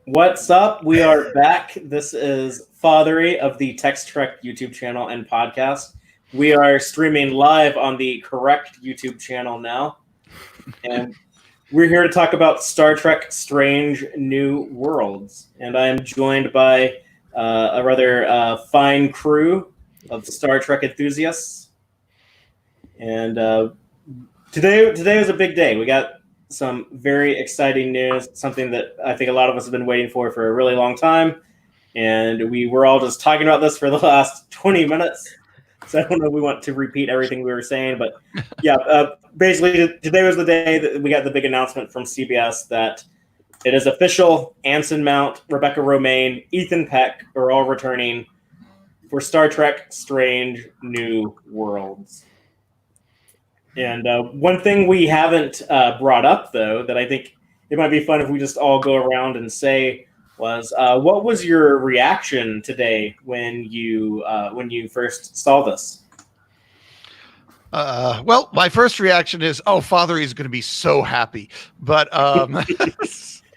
What's up? We are back. This is Fathery of the Tex-Trek YouTube channel and podcast. We are streaming live on the correct YouTube channel now. And we're here to talk about Star Trek Strange New Worlds. And I am joined by a rather fine crew of Star Trek enthusiasts. And today was a big day. We got some very exciting news, something that I think a lot of us have been waiting for a really long time. And we were all just talking about this for the last 20 minutes. So I don't know if we want to repeat everything we were saying, but yeah, basically today was the day that we got the big announcement from CBS that it is official. Anson Mount, Rebecca Romaine, Ethan Peck are all returning for Star Trek Strange New Worlds. And one thing we haven't brought up, though, that I think it might be fun if we just all go around and say was, what was your reaction today when you first saw this? Well, my first reaction is, oh, Fathery is going to be so happy. But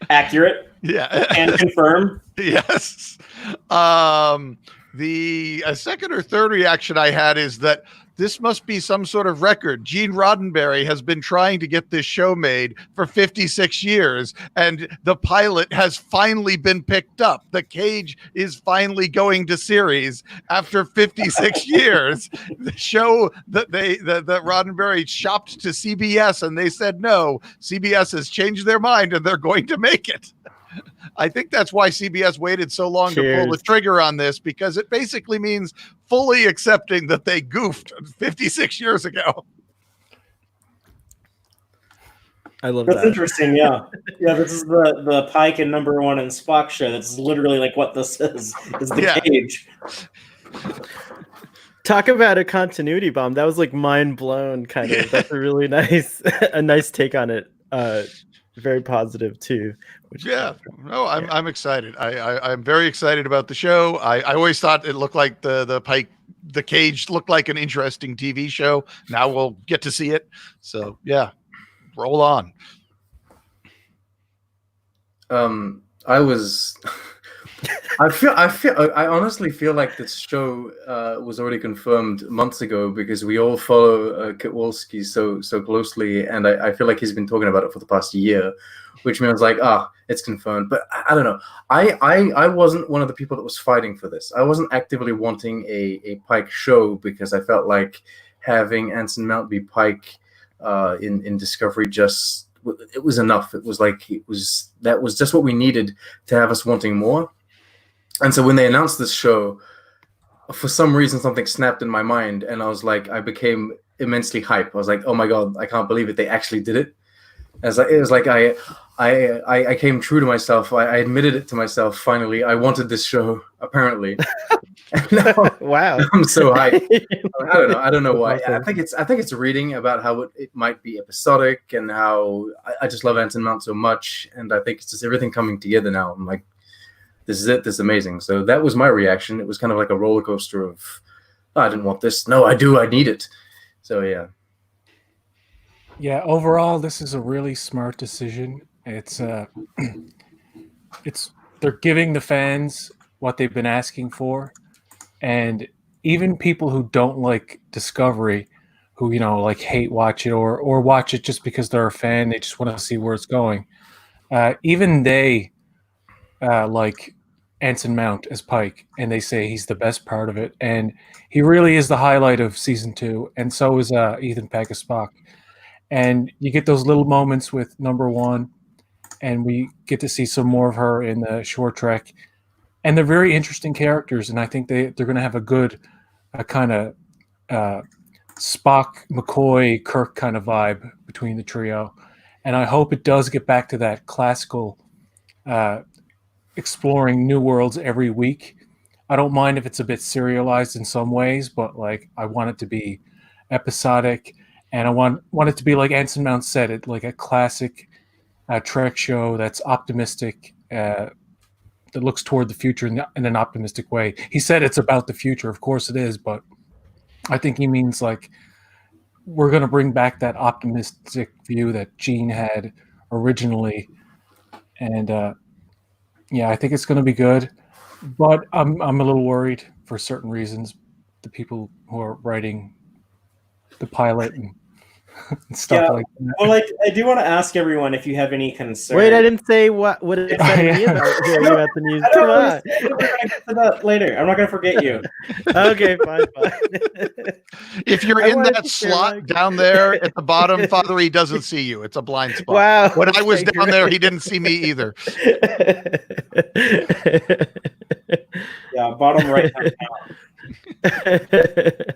accurate, yeah, and confirm, yes. The second or third reaction I had is that this must be some sort of record. Gene Roddenberry has been trying to get this show made for 56 years, and the pilot has finally been picked up. The Cage is finally going to series after 56 years. The show that that Roddenberry shopped to CBS, and they said no. CBS has changed their mind, and they're going to make it. I think that's why CBS waited so long to pull the trigger on this, because it basically means fully accepting that they goofed 56 years ago. I love that's that. Interesting. Yeah. Yeah. This is the Pike and Number One and Spock show. That's literally like what this is the Cage. Talk about a continuity bomb. That was like mind blown kind of. That's a really nice take on it. Very positive too. I'm excited. I'm very excited about the show. I always thought it looked like the Pike, the Cage looked like an interesting TV show. Now we'll get to see it. So yeah, roll on. I honestly feel like this show was already confirmed months ago, because we all follow Kowalski so closely, and I feel like he's been talking about it for the past year, which means like, it's confirmed. But I don't know. I wasn't one of the people that was fighting for this. I wasn't actively wanting a Pike show, because I felt like having Anson Mount be Pike in Discovery it was enough. It was like that was just what we needed to have us wanting more. And so when they announced this show, for some reason, something snapped in my mind, and I was like, I became immensely hyped. I was like, oh my God, I can't believe it. They actually did it. It was like I came true to myself. I admitted it to myself. Finally, I wanted this show, apparently. Wow. I'm so hyped. I don't know why. I think it's reading about how it might be episodic, and how I just love Anson Mount so much, and I think it's just everything coming together now. I'm like, this is it. This is amazing. So that was my reaction. It was kind of like a roller coaster of, I didn't want this. No, I do. I need it. So yeah. Yeah. Overall, this is a really smart decision. It's they're giving the fans what they've been asking for, and even people who don't like Discovery, who like hate watch it or watch it just because they're a fan, they just want to see where it's going. Even they like Anson Mount as Pike, and they say he's the best part of it, and he really is the highlight of season 2, and so is Ethan Peck as Spock. And you get those little moments with Number One, and we get to see some more of her in the short trek, and they're very interesting characters, and I think they're going to have a good kind of Spock, McCoy, Kirk kind of vibe between the trio, and I hope it does get back to that classical exploring new worlds every week. I don't mind if it's a bit serialized in some ways, but like I want it to be episodic, and I want it to be like Anson Mount said, it like a classic Trek show that's optimistic, that looks toward the future in an optimistic way. He said it's about the future, of course it is, but I think he means like we're going to bring back that optimistic view that Gene had originally and yeah, I think it's going to be good. But I'm a little worried for certain reasons. The people who are writing the pilot and stuff Yeah. like that. Well, I do want to ask everyone if you have any concerns. Wait, I didn't say what excited me Yeah. about hearing about the news. I don't Come on. understand. We're gonna get to that later. I'm not gonna forget you. Okay, fine. If you're I in wanted that to share slot my- down there at the bottom, Father, he doesn't see you. It's a blind spot. Wow. When I was okay, down there, great. he didn't see me either. Yeah, bottom right hand down.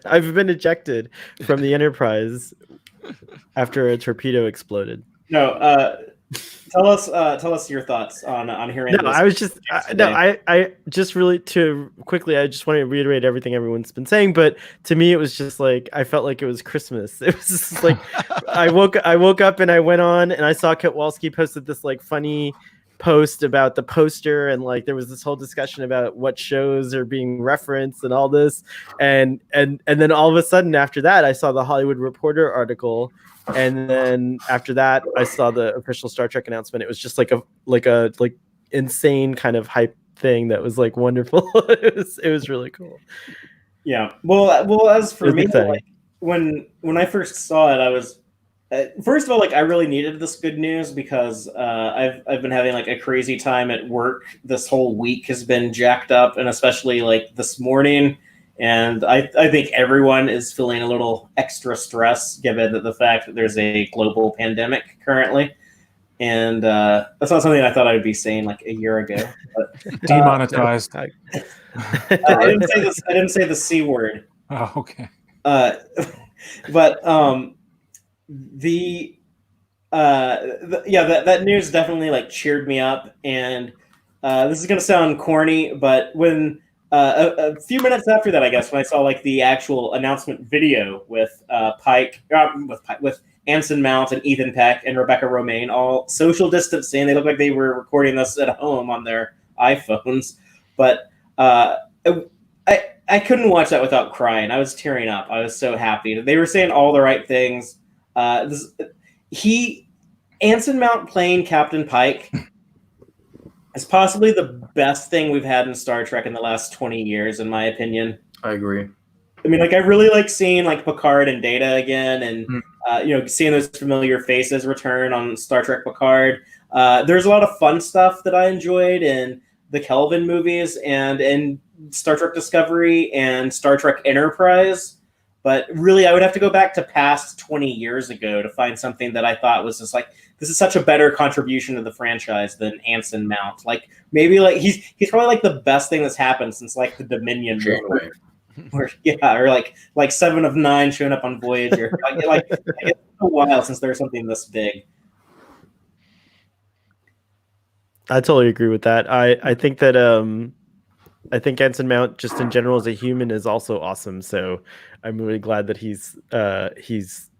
I've been ejected from the Enterprise after a torpedo exploded. No, tell us your thoughts on hearing. No, this I was just today. I just really to quickly. I just want to reiterate everything everyone's been saying, but to me, it was just like I felt like it was Christmas. It was just like I woke up and I went on and I saw Kowalski posted this like funny post about the poster, and like there was this whole discussion about what shows are being referenced and all this, and then all of a sudden after that, I saw the Hollywood Reporter article. And then after that, I saw the official Star Trek announcement. It was just like a insane kind of hype thing that was like wonderful. it was really cool. Yeah. Well, as for It was me, exciting. like when I first saw it, I was first of all like I really needed this good news because I've been having like a crazy time at work. This whole week has been jacked up, and especially like this morning. And I think everyone is feeling a little extra stress given the fact that there's a global pandemic currently. And that's not something I thought I would be saying like a year ago. But, Demonetized. I didn't say the C word. Oh, okay. But that news definitely like cheered me up. And this is gonna sound corny, but when a few minutes after that, I guess, when I saw like the actual announcement video with with Anson Mount and Ethan Peck and Rebecca Romaine all social distancing, they looked like they were recording this at home on their iPhones. But I couldn't watch that without crying. I was tearing up. I was so happy. They were saying all the right things. Anson Mount playing Captain Pike is possibly the best thing we've had in Star Trek in the last 20 years, in my opinion. I agree. I mean, like I really like seeing like Picard and Data again, and seeing those familiar faces return on Star Trek Picard. There's a lot of fun stuff that I enjoyed in the Kelvin movies and in Star Trek Discovery and Star Trek Enterprise. But really, I would have to go back to past 20 years ago to find something that I thought was just like, this is such a better contribution to the franchise than Anson Mount. Like maybe like he's probably like the best thing that's happened since like the Dominion movie. Or like 7 of 9 showing up on Voyager. It's a while since there's something this big. I totally agree with that. I think that I think Anson Mount just in general as a human is also awesome. So I'm really glad that he's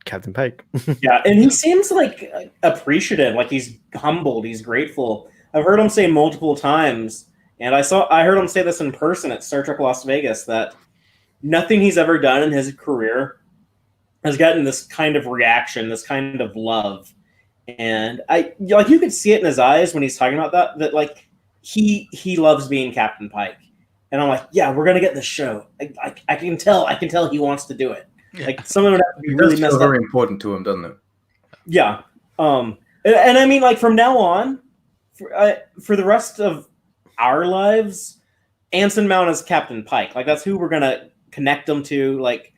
Captain Pike. Yeah, and he seems like appreciative, like he's humbled, he's grateful. I've heard him say multiple times, and I heard him say this in person at Star Trek Las Vegas, that nothing he's ever done in his career has gotten this kind of reaction, this kind of love. And you could see it in his eyes when he's talking about that like he loves being Captain Pike. And I'm like, yeah, we're gonna get this show. I can tell he wants to do it. Like someone would have to be really messed up. Very important to him, doesn't it? Yeah. And I mean, like from now on, for the rest of our lives, Anson Mount is Captain Pike. Like that's who we're gonna connect him to. Like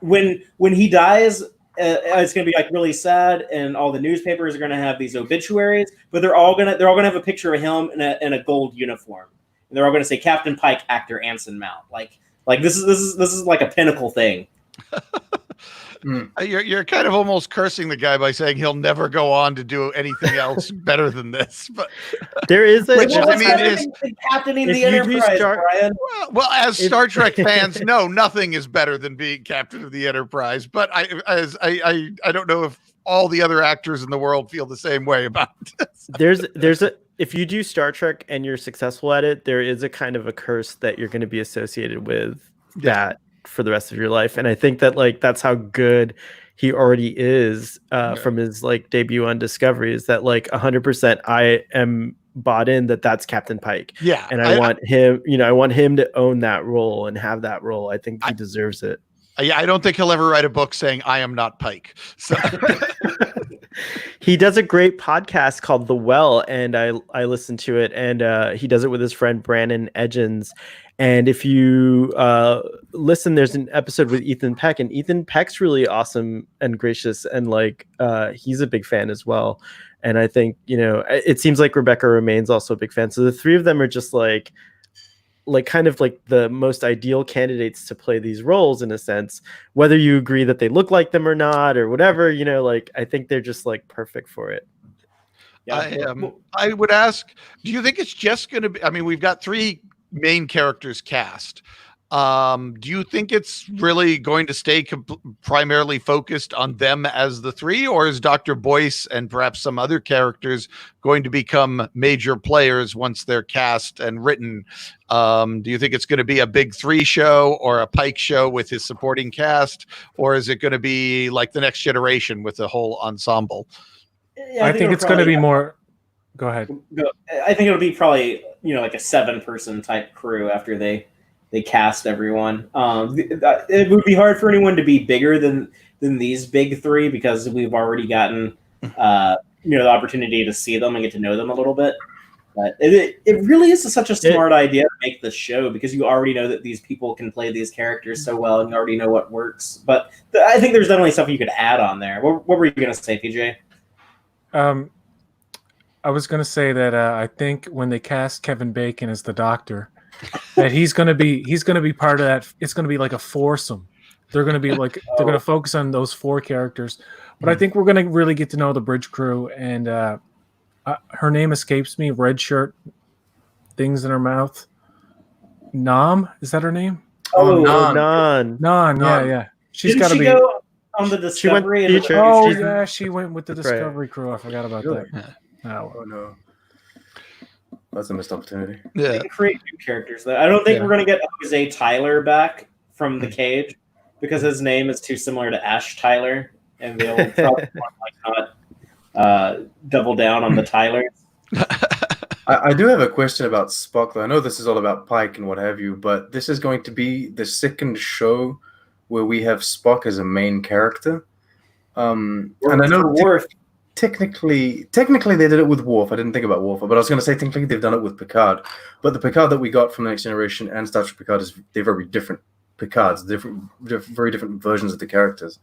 when he dies, it's gonna be like really sad, and all the newspapers are gonna have these obituaries, but they're all gonna have a picture of him in a gold uniform. And they're all going to say Captain Pike, actor Anson Mount. Like this is like a pinnacle thing. You're kind of almost cursing the guy by saying he'll never go on to do anything else better than this. But there is a which, I mean, is captaining the Enterprise, Brian. Well, as Star Trek fans, no, nothing is better than being captain of the Enterprise. But I don't know if all the other actors in the world feel the same way about this. There's a if you do Star Trek and you're successful at it, there is a kind of a curse that you're going to be associated with that for the rest of your life. And I think that like that's how good he already is from his like debut on Discovery. Is that like 100%? I am bought in that's Captain Pike. Yeah, and I want him. I want him to own that role and have that role. I think he deserves it. Yeah, I don't think he'll ever write a book saying I am not Pike. So. He does a great podcast called The Well, and I listen to it, and he does it with his friend Brandon Edgens. And if you listen, there's an episode with Ethan Peck, and Ethan Peck's really awesome and gracious, and like he's a big fan as well. And I think it seems like Rebecca Romaine's also a big fan. So the three of them are just like kind of like the most ideal candidates to play these roles in a sense, whether you agree that they look like them or not or whatever, like I think they're just like perfect for it. Yeah. I would ask, do you think it's just going to be, I mean, we've got 3 main characters cast. Do you think it's really going to stay primarily focused on them as the 3, or is Dr. Boyce and perhaps some other characters going to become major players once they're cast and written? Do you think it's going to be a big 3 show or a Pike show with his supporting cast, or is it going to be like the Next Generation with the whole ensemble? Yeah, I think it's going to be more. Go ahead. I think it'll be probably like a 7-person type crew after they cast everyone. It would be hard for anyone to be bigger than these big 3 because we've already gotten the opportunity to see them and get to know them a little bit. But it really is such a smart idea to make the show because you already know that these people can play these characters so well and you already know what works. But I think there's definitely stuff you could add on there. What were you going to say, PJ? I was going to say that I think when they cast Kevin Bacon as the Doctor, that he's going to be part of that. It's going to be like a foursome. They're going to be like they're going to focus on those 4 characters. But I think we're going to really get to know the bridge crew. And her name escapes me. Red shirt, things in her mouth. Nam, is that her name? Nan. Yeah. She's got to be on the Discovery. She went with the Discovery crew. I forgot about that. Oh no. That's a missed opportunity. Yeah. They can create new characters though. I don't think we're gonna get Jose Tyler back from the Cage because his name is too similar to Ash Tyler, and they'll probably not double down on the Tylers. I do have a question about Spock though. I know this is all about Pike and what have you, but this is going to be the second show where we have Spock as a main character. And I know Worf. Technically they did it with Worf. I didn't think about Worf, but I was going to say technically they've done it with Picard. But the Picard that we got from the Next Generation and Star Trek Picard they're very different Picards, very different versions of the characters.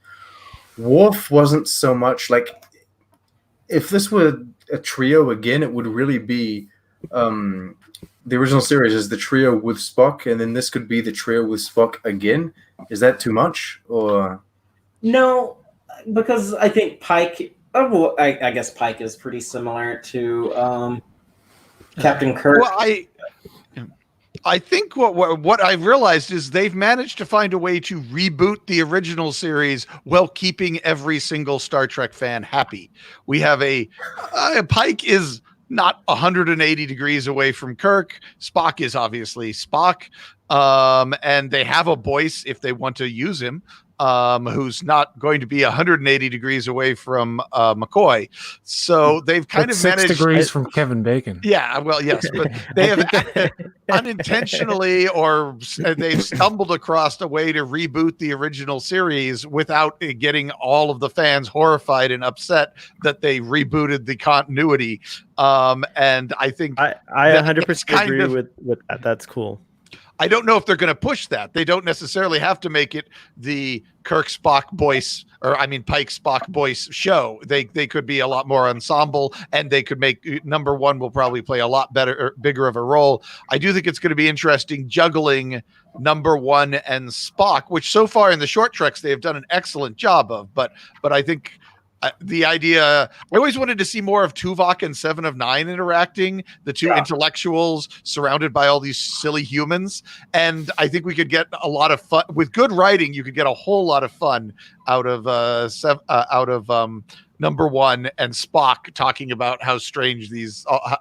Worf wasn't so much like, if this were a trio again, it would really be the original series is the trio with Spock, and then this could be the trio with Spock again. Is that too much, or no? Because I think Pike. Oh, well, I guess Pike is pretty similar to Captain Kirk. Well, I think what I've realized is they've managed to find a way to reboot the original series while keeping every single Star Trek fan happy. We have Pike is not 180 degrees away from Kirk. Spock is obviously Spock. And they have a Boyce if they want to use him. Who's not going to be 180 degrees away from McCoy. So they've kind of managed 6 degrees from Kevin Bacon. Yeah, well, yes, but they have unintentionally or they've stumbled across a way to reboot the original series without getting all of the fans horrified and upset that they rebooted the continuity. And I think I 100% agree with that. That's cool. I don't know if they're going to push that. They don't necessarily have to make it the Kirk Spock Boyce, Pike Spock Boyce show. They could be a lot more ensemble, and they could make number 1 will probably play a lot bigger of a role. I do think it's going to be interesting juggling number 1 and Spock, which so far in the short treks they have done an excellent job of. But I think. The idea, I always wanted to see more of Tuvok and 7 of 9 interacting, the 2 intellectuals surrounded by all these silly humans. And I think we could get a lot of fun with good writing. You could get a whole lot of fun out of number 1 and Spock talking about how strange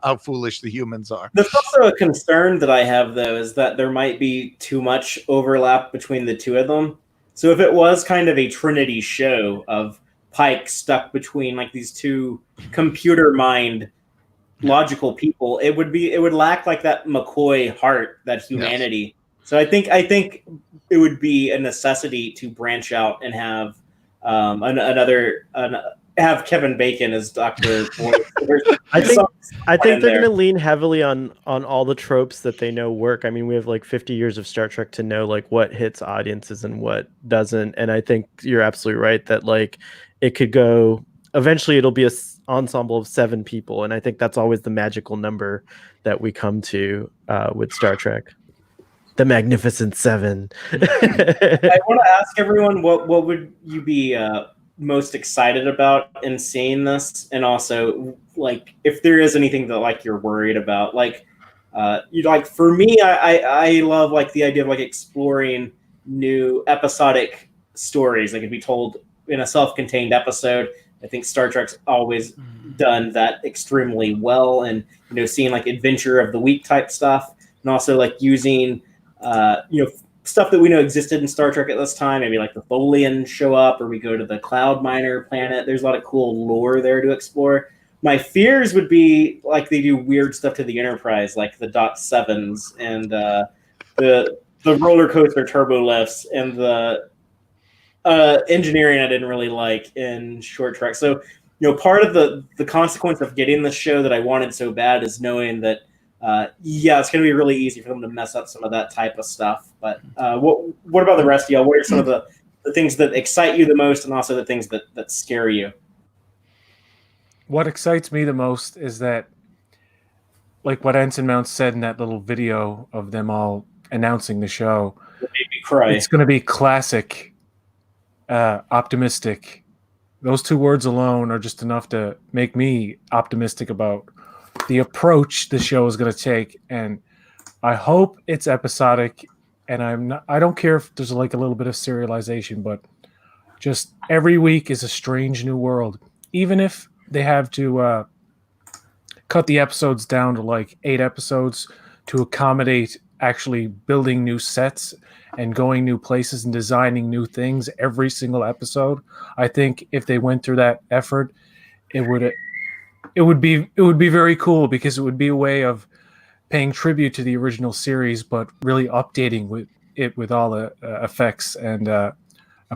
how foolish the humans are. There's also a concern that I have though, is that there might be too much overlap between the 2 of them. So if it was kind of a Trinity show of Pike stuck between like these two computer mind logical people, it would lack like that McCoy heart, that humanity. So I think it would be a necessity to branch out and have have Kevin Bacon as Dr. I think they're going to lean heavily on all the tropes that they know work. I mean, we have like 50 years of Star Trek to know like what hits audiences and what doesn't. And I think you're absolutely right that like it could go eventually it'll be a ensemble of 7 people, and I think that's always the magical number that we come to with Star Trek. The Magnificent Seven. I want to ask everyone what would you be most excited about in seeing this, and also like if there is anything that like you're worried about. Like you like for me, I love like the idea of like exploring new episodic stories that could be told in a self-contained episode. I think Star Trek's always done that extremely well, and seeing like adventure of the week type stuff, and also like using stuff that we know existed in Star Trek at this time. Maybe like the Tholians show up, or we go to the Cloud Miner planet. There's a lot of cool lore there to explore. My fears would be like they do weird stuff to the Enterprise, like the Dot Sevens and the roller coaster turbo lifts and the engineering I didn't really like in Short Trek. So, part of the consequence of getting the show that I wanted so bad is knowing that, it's going to be really easy for them to mess up some of that type of stuff. But what about the rest of y'all? What are some of the things that excite you the most, and also the things that scare you? What excites me the most is that, like what Ensign Mount said in that little video of them all announcing the show, It made me cry. It's going to be classic. Optimistic. Those 2 words alone are just enough to make me optimistic about the approach the show is going to take, and I hope it's episodic. And I don't care if there's like a little bit of serialization, but just every week is a strange new world. Even if they have to cut the episodes down to like 8 episodes to accommodate actually building new sets and going new places and designing new things every single episode. I think if they went through that effort, it would be very cool, because it would be a way of paying tribute to the original series, but really updating with all the effects and a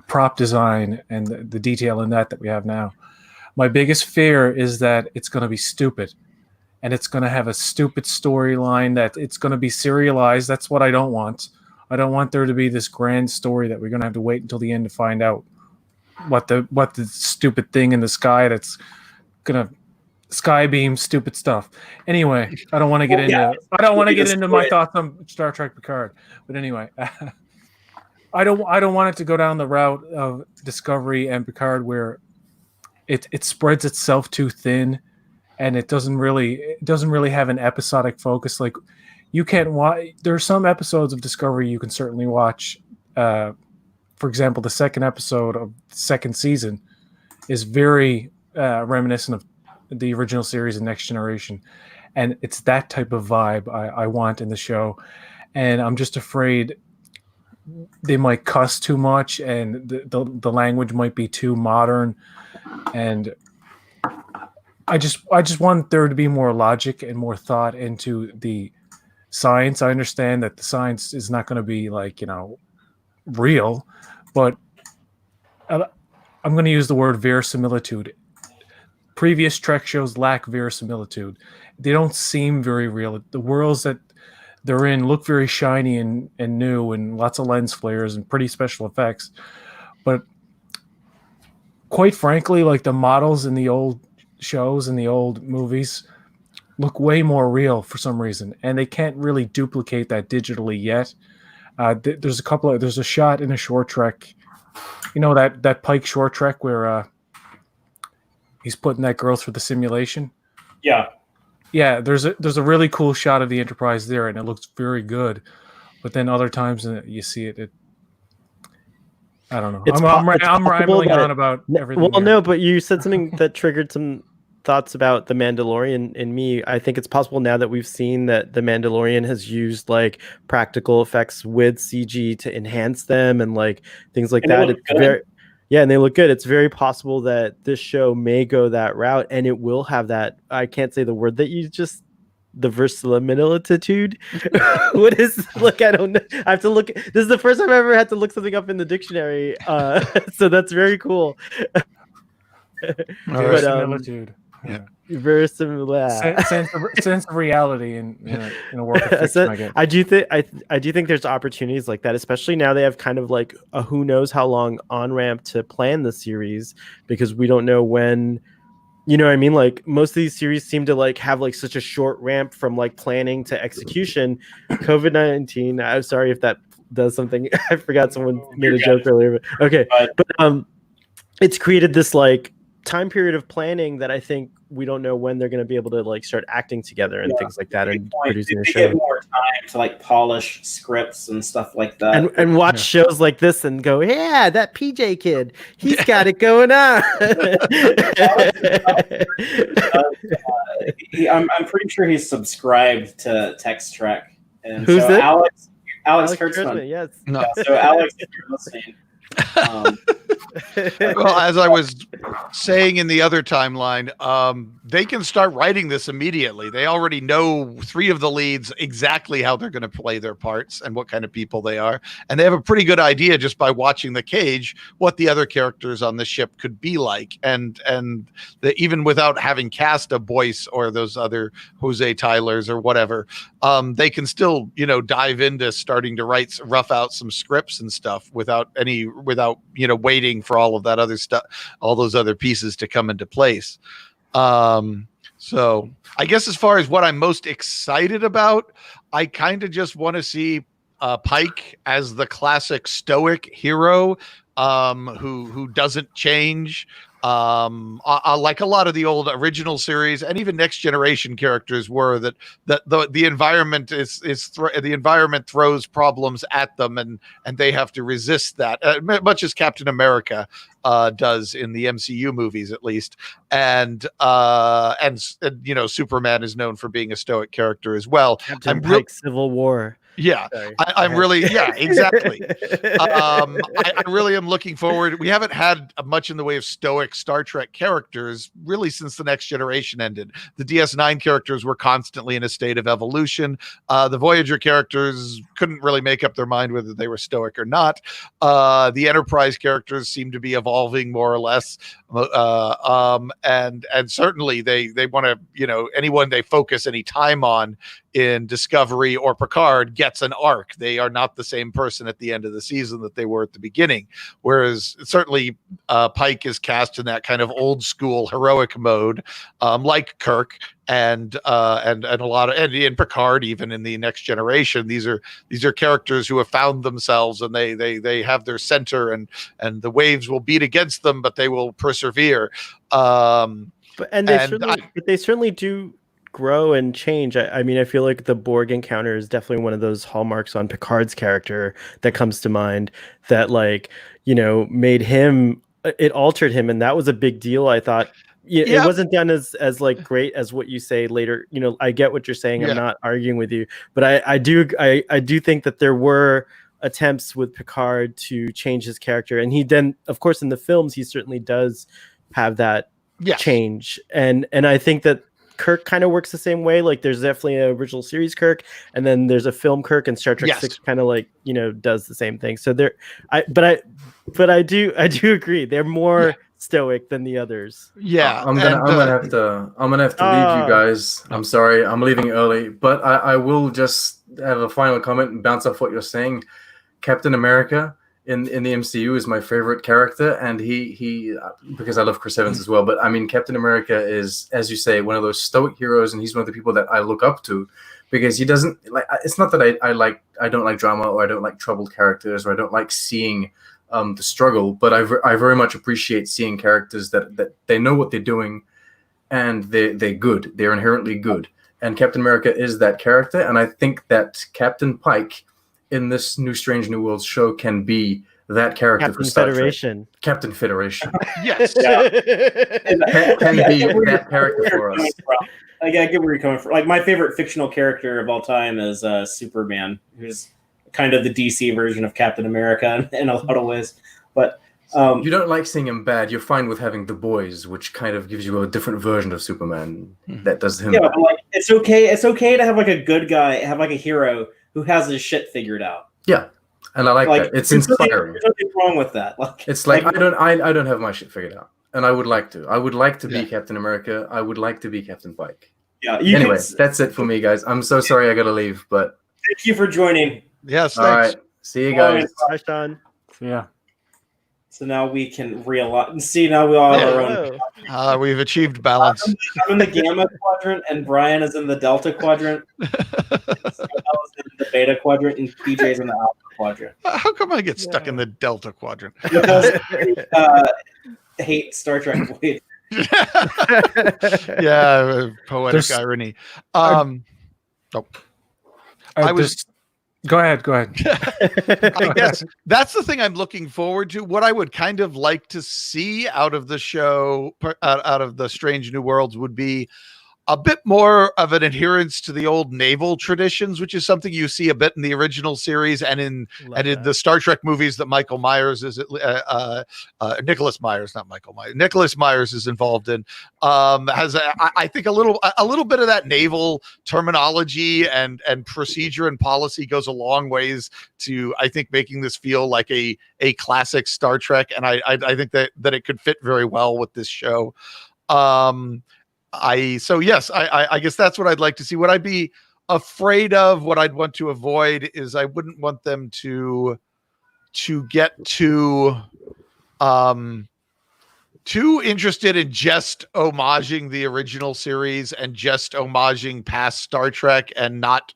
prop design and the detail in that we have now. My biggest fear is that it's going to be stupid, and it's going to have a stupid storyline, that it's going to be serialized. That's what I don't want. I don't want there to be this grand story that we're going to have to wait until the end to find out what the stupid thing in the sky that's going to sky beam stupid stuff. Anyway, I don't want to get into my thoughts on Star Trek Picard. But anyway, I don't want it to go down the route of Discovery and Picard where it spreads itself too thin, and it doesn't really have an episodic focus. Like, you can't watch. There are some episodes of Discovery you can certainly watch. For example, the second episode of the second season is very reminiscent of the original series of Next Generation, and it's that type of vibe I want in the show. And I'm just afraid they might cuss too much, and the language might be too modern, and I just want there to be more logic and more thought into the science. I understand that the science is not going to be like, real, but I'm going to use the word verisimilitude. Previous Trek shows lack verisimilitude. They don't seem very real. The worlds that they're in look very shiny and new, and lots of lens flares and pretty special effects. But quite frankly, like the models in the old shows and the old movies look way more real for some reason, and they can't really duplicate that digitally yet. There's a shot in a Short Trek, that Pike Short Trek where he's putting that girl through the simulation. Yeah, there's a really cool shot of the Enterprise there, and it looks very good. But then other times you see it I don't know. I'm rambling on about everything. Well, no, but you said something that triggered some thoughts about the Mandalorian in me. I think it's possible now that we've seen that the Mandalorian has used like practical effects with CG to enhance them and like things like And they that. look It's good. very and they look good. It's very possible that this show may go that route, and it will have that. I can't say the word that you just the verisimilitude. What is look? I don't know. I have to look. This is the first time I've ever had to look something up in the dictionary. So that's very cool. Verisimilitude. yeah. Very similar. Sense of reality in a work of fiction, I guess. I do think I do think there's opportunities like that, especially now they have kind of like a who knows how long on ramp to plan the series, because we don't know when. You know what I mean? Like most of these series seem to like have like such a short ramp from like planning to execution. COVID-19. I'm sorry if that does something. I forgot someone made a joke earlier. But, okay, but it's created this like time period of planning that I think we don't know when they're going to be able to like start acting together and things like that and producing a they show. get more time to like polish scripts and stuff like that, and watch shows like this and go, yeah, that PJ kid, he's got it going on. I'm pretty sure he's subscribed to Tex-Trek. And Who's so it? Alex Kurtzman. Yes. No. Yeah, so Alex, if you're listening, Well, as I was saying in the other timeline, they can start writing this immediately. They already know 3 of the leads exactly how they're going to play their parts and what kind of people they are. And they have a pretty good idea just by watching The Cage what the other characters on the ship could be like. And even without having cast a Boyce or those other Jose Tylers or whatever, they can still, dive into starting to rough out some scripts and stuff without waiting for all of that other stuff, all those other pieces to come into place. So I guess as far as what I'm most excited about, I kind of just want to see Pike as the classic stoic hero, who doesn't change. Like a lot of the old original series and even Next Generation characters were, that the environment the environment throws problems at them and they have to resist that, much as Captain America does in the MCU movies, at least. And Superman is known for being a stoic character as well. Captain Pike Civil War. Yeah, I'm really, exactly. I really am looking forward. We haven't had much in the way of stoic Star Trek characters really since the Next Generation ended. The DS9 characters were constantly in a state of evolution. The Voyager characters couldn't really make up their mind whether they were stoic or not. The Enterprise characters seem to be evolving more or less. And certainly they want to, anyone they focus any time on in Discovery or Picard gets an arc. They are not the same person at the end of the season that they were at the beginning. Whereas certainly Pike is cast in that kind of old school heroic mode, like Kirk and a lot of, and in Picard, even in the Next Generation, these are characters who have found themselves and they have their center and the waves will beat against them, but they will persevere. But they certainly do grow and change. I mean, I feel like the Borg encounter is definitely one of those hallmarks on Picard's character that comes to mind, that made him, it altered him, and that was a big deal. I thought it wasn't done as like great as what you say later. I get what you're saying. I'm not arguing with you, but I do think that there were attempts with Picard to change his character, and he then, of course, in the films, he certainly does have that change, and I think that Kirk kind of works the same way. Like there's definitely an original series Kirk, and then there's a film Kirk, and Star Trek 6 kind of like does the same thing. So I do agree they're more stoic than the others. I'm gonna have to leave you guys. I'm sorry, I'm leaving early, but I will just have a final comment and bounce off what you're saying. Captain America in the MCU is my favorite character, and he because I love Chris Evans as well. But I mean, Captain America is, as you say, one of those stoic heroes, and he's one of the people that I look up to, because he doesn't like. It's not that I don't like drama, or I don't like troubled characters, or I don't like seeing the struggle, but I very much appreciate seeing characters that they know what they're doing, and they're good. They're inherently good, and Captain America is that character, and I think that Captain Pike in this new Strange New Worlds show can be that character Captain for Star Federation. Trek. Captain Federation. Yes. Can be that character for us. Like, I get where you're coming from. Like, my favorite fictional character of all time is Superman, who's kind of the DC version of Captain America in a lot of ways. But you don't like seeing him bad. You're fine with having the boys, which kind of gives you a different version of Superman that does him. Yeah, bad. but like, it's okay. It's okay to have like a good guy, have like a hero who has his shit figured out. Yeah, and I like that. It's inspiring. There's nothing wrong with that. Like, It's like I don't have my shit figured out, and I would like to. I would like to be Captain America. I would like to be Captain Pike. Yeah. Anyway, that's it for me, guys. I'm so sorry I gotta leave, but thank you for joining. Yes. all Thanks. right. See you guys. Bye, Sean. Yeah. So now we can realign. See, now we all have our own. Hello. We've achieved balance. I'm in the Gamma quadrant, and Brian is in the Delta quadrant. So I was in the Beta quadrant, and PJ's in the Alpha quadrant. How come I get stuck in the Delta quadrant? Because hate Star Trek. Wait. Yeah, poetic irony. I was. Go ahead. I guess that's the thing I'm looking forward to. What I would kind of like to see out of the show, out of the Strange New Worlds, would be a bit more of an adherence to the old naval traditions, which is something you see a bit in the original series and in the Star Trek movies that Michael Myers is Nicholas Myers, not Michael Myers. Nicholas Myers is involved in. Has I think a little bit of that naval terminology and procedure and policy goes a long ways to, I think, making this feel like a classic Star Trek, and I think that it could fit very well with this show. I guess that's what I'd like to see. What I'd be afraid of, what I'd want to avoid, is I wouldn't want them to get too interested in just homaging the original series and just homaging past Star Trek and not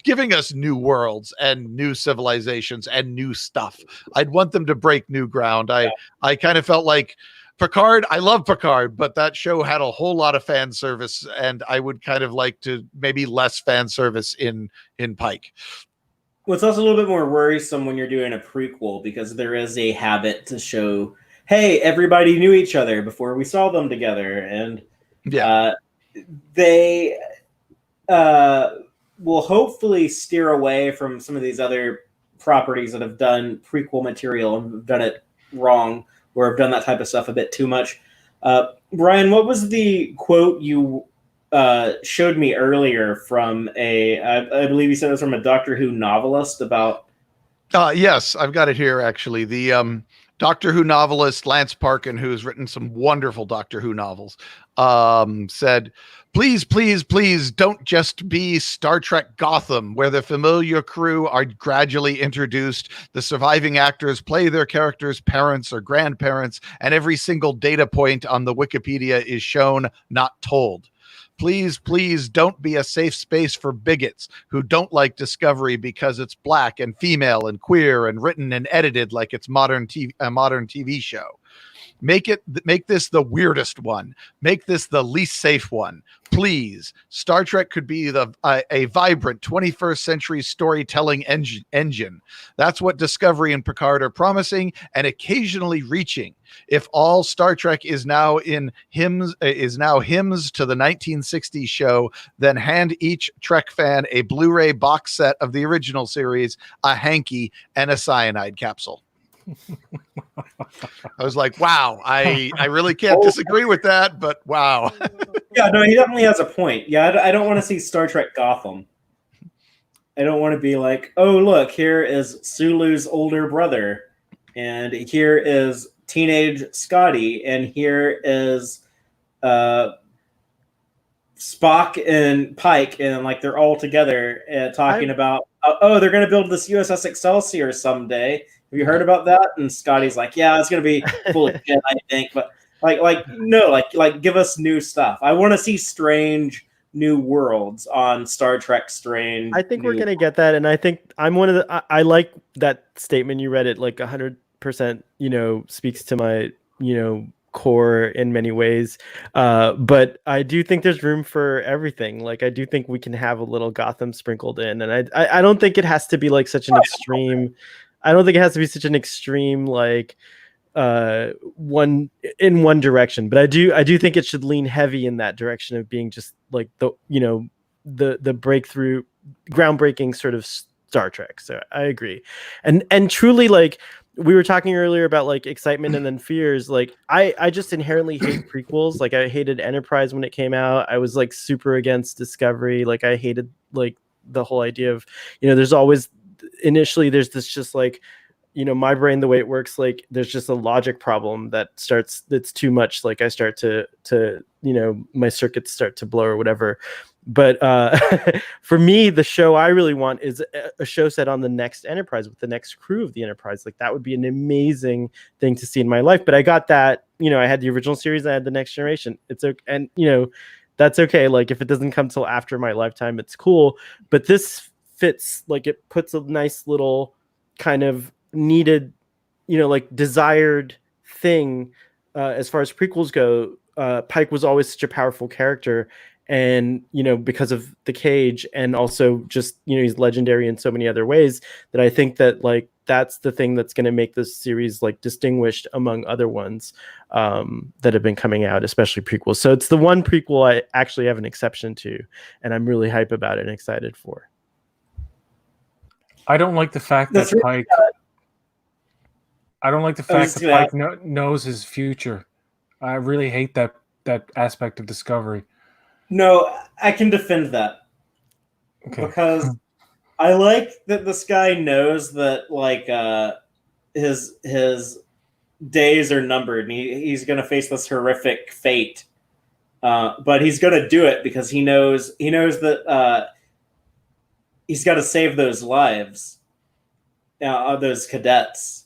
giving us new worlds and new civilizations and new stuff. I'd want them to break new ground. I kind of felt like Picard, I love Picard, but that show had a whole lot of fan service, and I would kind of like to maybe less fan service in Pike. Well, it's also a little bit more worrisome when you're doing a prequel, because there is a habit to show, hey, everybody knew each other before we saw them together, and they will hopefully steer away from some of these other properties that have done prequel material and have done it wrong, or have done that type of stuff a bit too much. Brian, what was the quote you showed me earlier from I believe you said it was from a Doctor Who novelist about... Yes, I've got it here, actually. The Doctor Who novelist Lance Parkin, who's written some wonderful Doctor Who novels, said, please, please, please don't just be Star Trek Gotham, where the familiar crew are gradually introduced. The surviving actors play their characters' parents or grandparents, and every single data point on the Wikipedia is shown, not told. Please, please don't be a safe space for bigots who don't like Discovery because it's black and female and queer and written and edited like it's a modern TV show. Make this the weirdest one. Make this the least safe one. Please. Star Trek could be a vibrant 21st century storytelling engine. That's what Discovery and Picard are promising and occasionally reaching. If all Star Trek is now hymns to the 1960s show, then hand each Trek fan a Blu-ray box set of the original series, a hanky, and a cyanide capsule. I was like, wow, I really can't disagree with that, but wow. Yeah, no, he definitely has a point. Yeah, I don't want to see Star Trek Gotham. I don't want to be like, oh, look, here is Sulu's older brother, and here is teenage Scotty, and here is Spock and Pike, and like they're all together talking about, they're going to build this U.S.S. Excelsior someday. Have you heard about that? And Scotty's like, yeah, it's going to be full of shit, I think. But like, give us new stuff. I want to see strange new worlds on Star Trek Strange. I think we're going to get that. And I think I'm one of the, I like that statement. You read it like 100%, speaks to my, core in many ways. But I do think there's room for everything. Like, I do think we can have a little Gotham sprinkled in. And I don't think it has to be like such an extreme I don't think it has to be such an extreme like one in one direction, but I do think it should lean heavy in that direction of being just like the breakthrough, groundbreaking sort of Star Trek. So I agree, and truly, like we were talking earlier about like excitement and then fears. Like I just inherently hate prequels. Like I hated Enterprise when it came out. I was like super against Discovery. Like I hated like the whole idea of, there's always initially there's this just like, my brain, the way it works, like there's just a logic problem that's too much. Like I start to my circuits start to blow or whatever. But for me, the show I really want is a show set on the next Enterprise with the next crew of the Enterprise. Like that would be an amazing thing to see in my life. But I got that, I had the original series, I had the Next Generation. It's okay, and that's okay. Like if it doesn't come till after my lifetime, it's cool. But this fits, like it puts a nice little kind of needed, like desired thing as far as prequels go. Pike was always such a powerful character, and because of the cage, and also just he's legendary in so many other ways, that I think that like that's the thing that's going to make this series like distinguished among other ones that have been coming out, especially prequels. So it's the one prequel I actually have an exception to, and I'm really hype about it and excited for. I don't like the fact that Pike. I don't like the fact that Pike knows his future. I really hate that aspect of Discovery. No, I can defend that. Okay. Because I like that this guy knows that like his days are numbered, and he's going to face this horrific fate. But he's going to do it because he knows that he's got to save those lives, those cadets.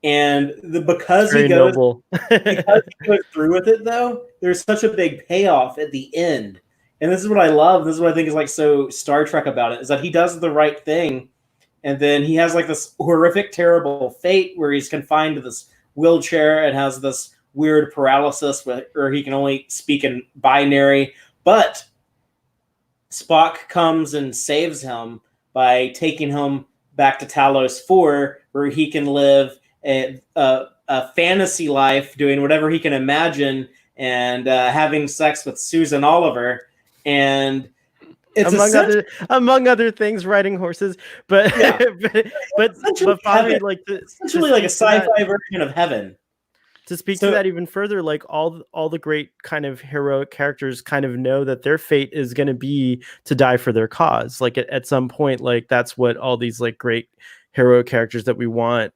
And because he goes through with it, though, there's such a big payoff at the end. And this is what I love. This is what I think is like so Star Trek about it, is that he does the right thing, and then he has like this horrific, terrible fate where he's confined to this wheelchair and has this weird paralysis where he can only speak in binary. But Spock comes and saves him by taking him back to Talos 4, where he can live a fantasy life, doing whatever he can imagine, and having sex with Susan Oliver, and it's among other things, riding horses. But yeah. but finally, like essentially like a sci-fi version of heaven. To speak to that even further, like all the great kind of heroic characters kind of know that their fate is going to be to die for their cause. Like at some point, like that's what all these like great heroic characters that we want,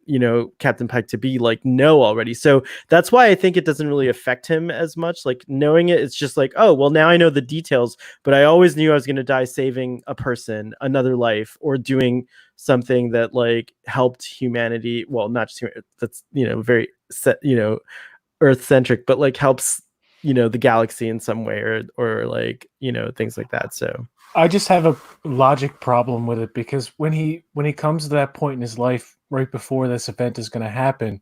Captain Pike to be like know already. So that's why I think it doesn't really affect him as much. Like knowing it's just like, oh, well, now I know the details, but I always knew I was going to die saving a person, another life, or doing something that like helped humanity. Well, not just that's, very set, Earth centric, but like helps, the galaxy in some way, or like, things like that. So I just have a logic problem with it, because when he comes to that point in his life, right before this event is going to happen,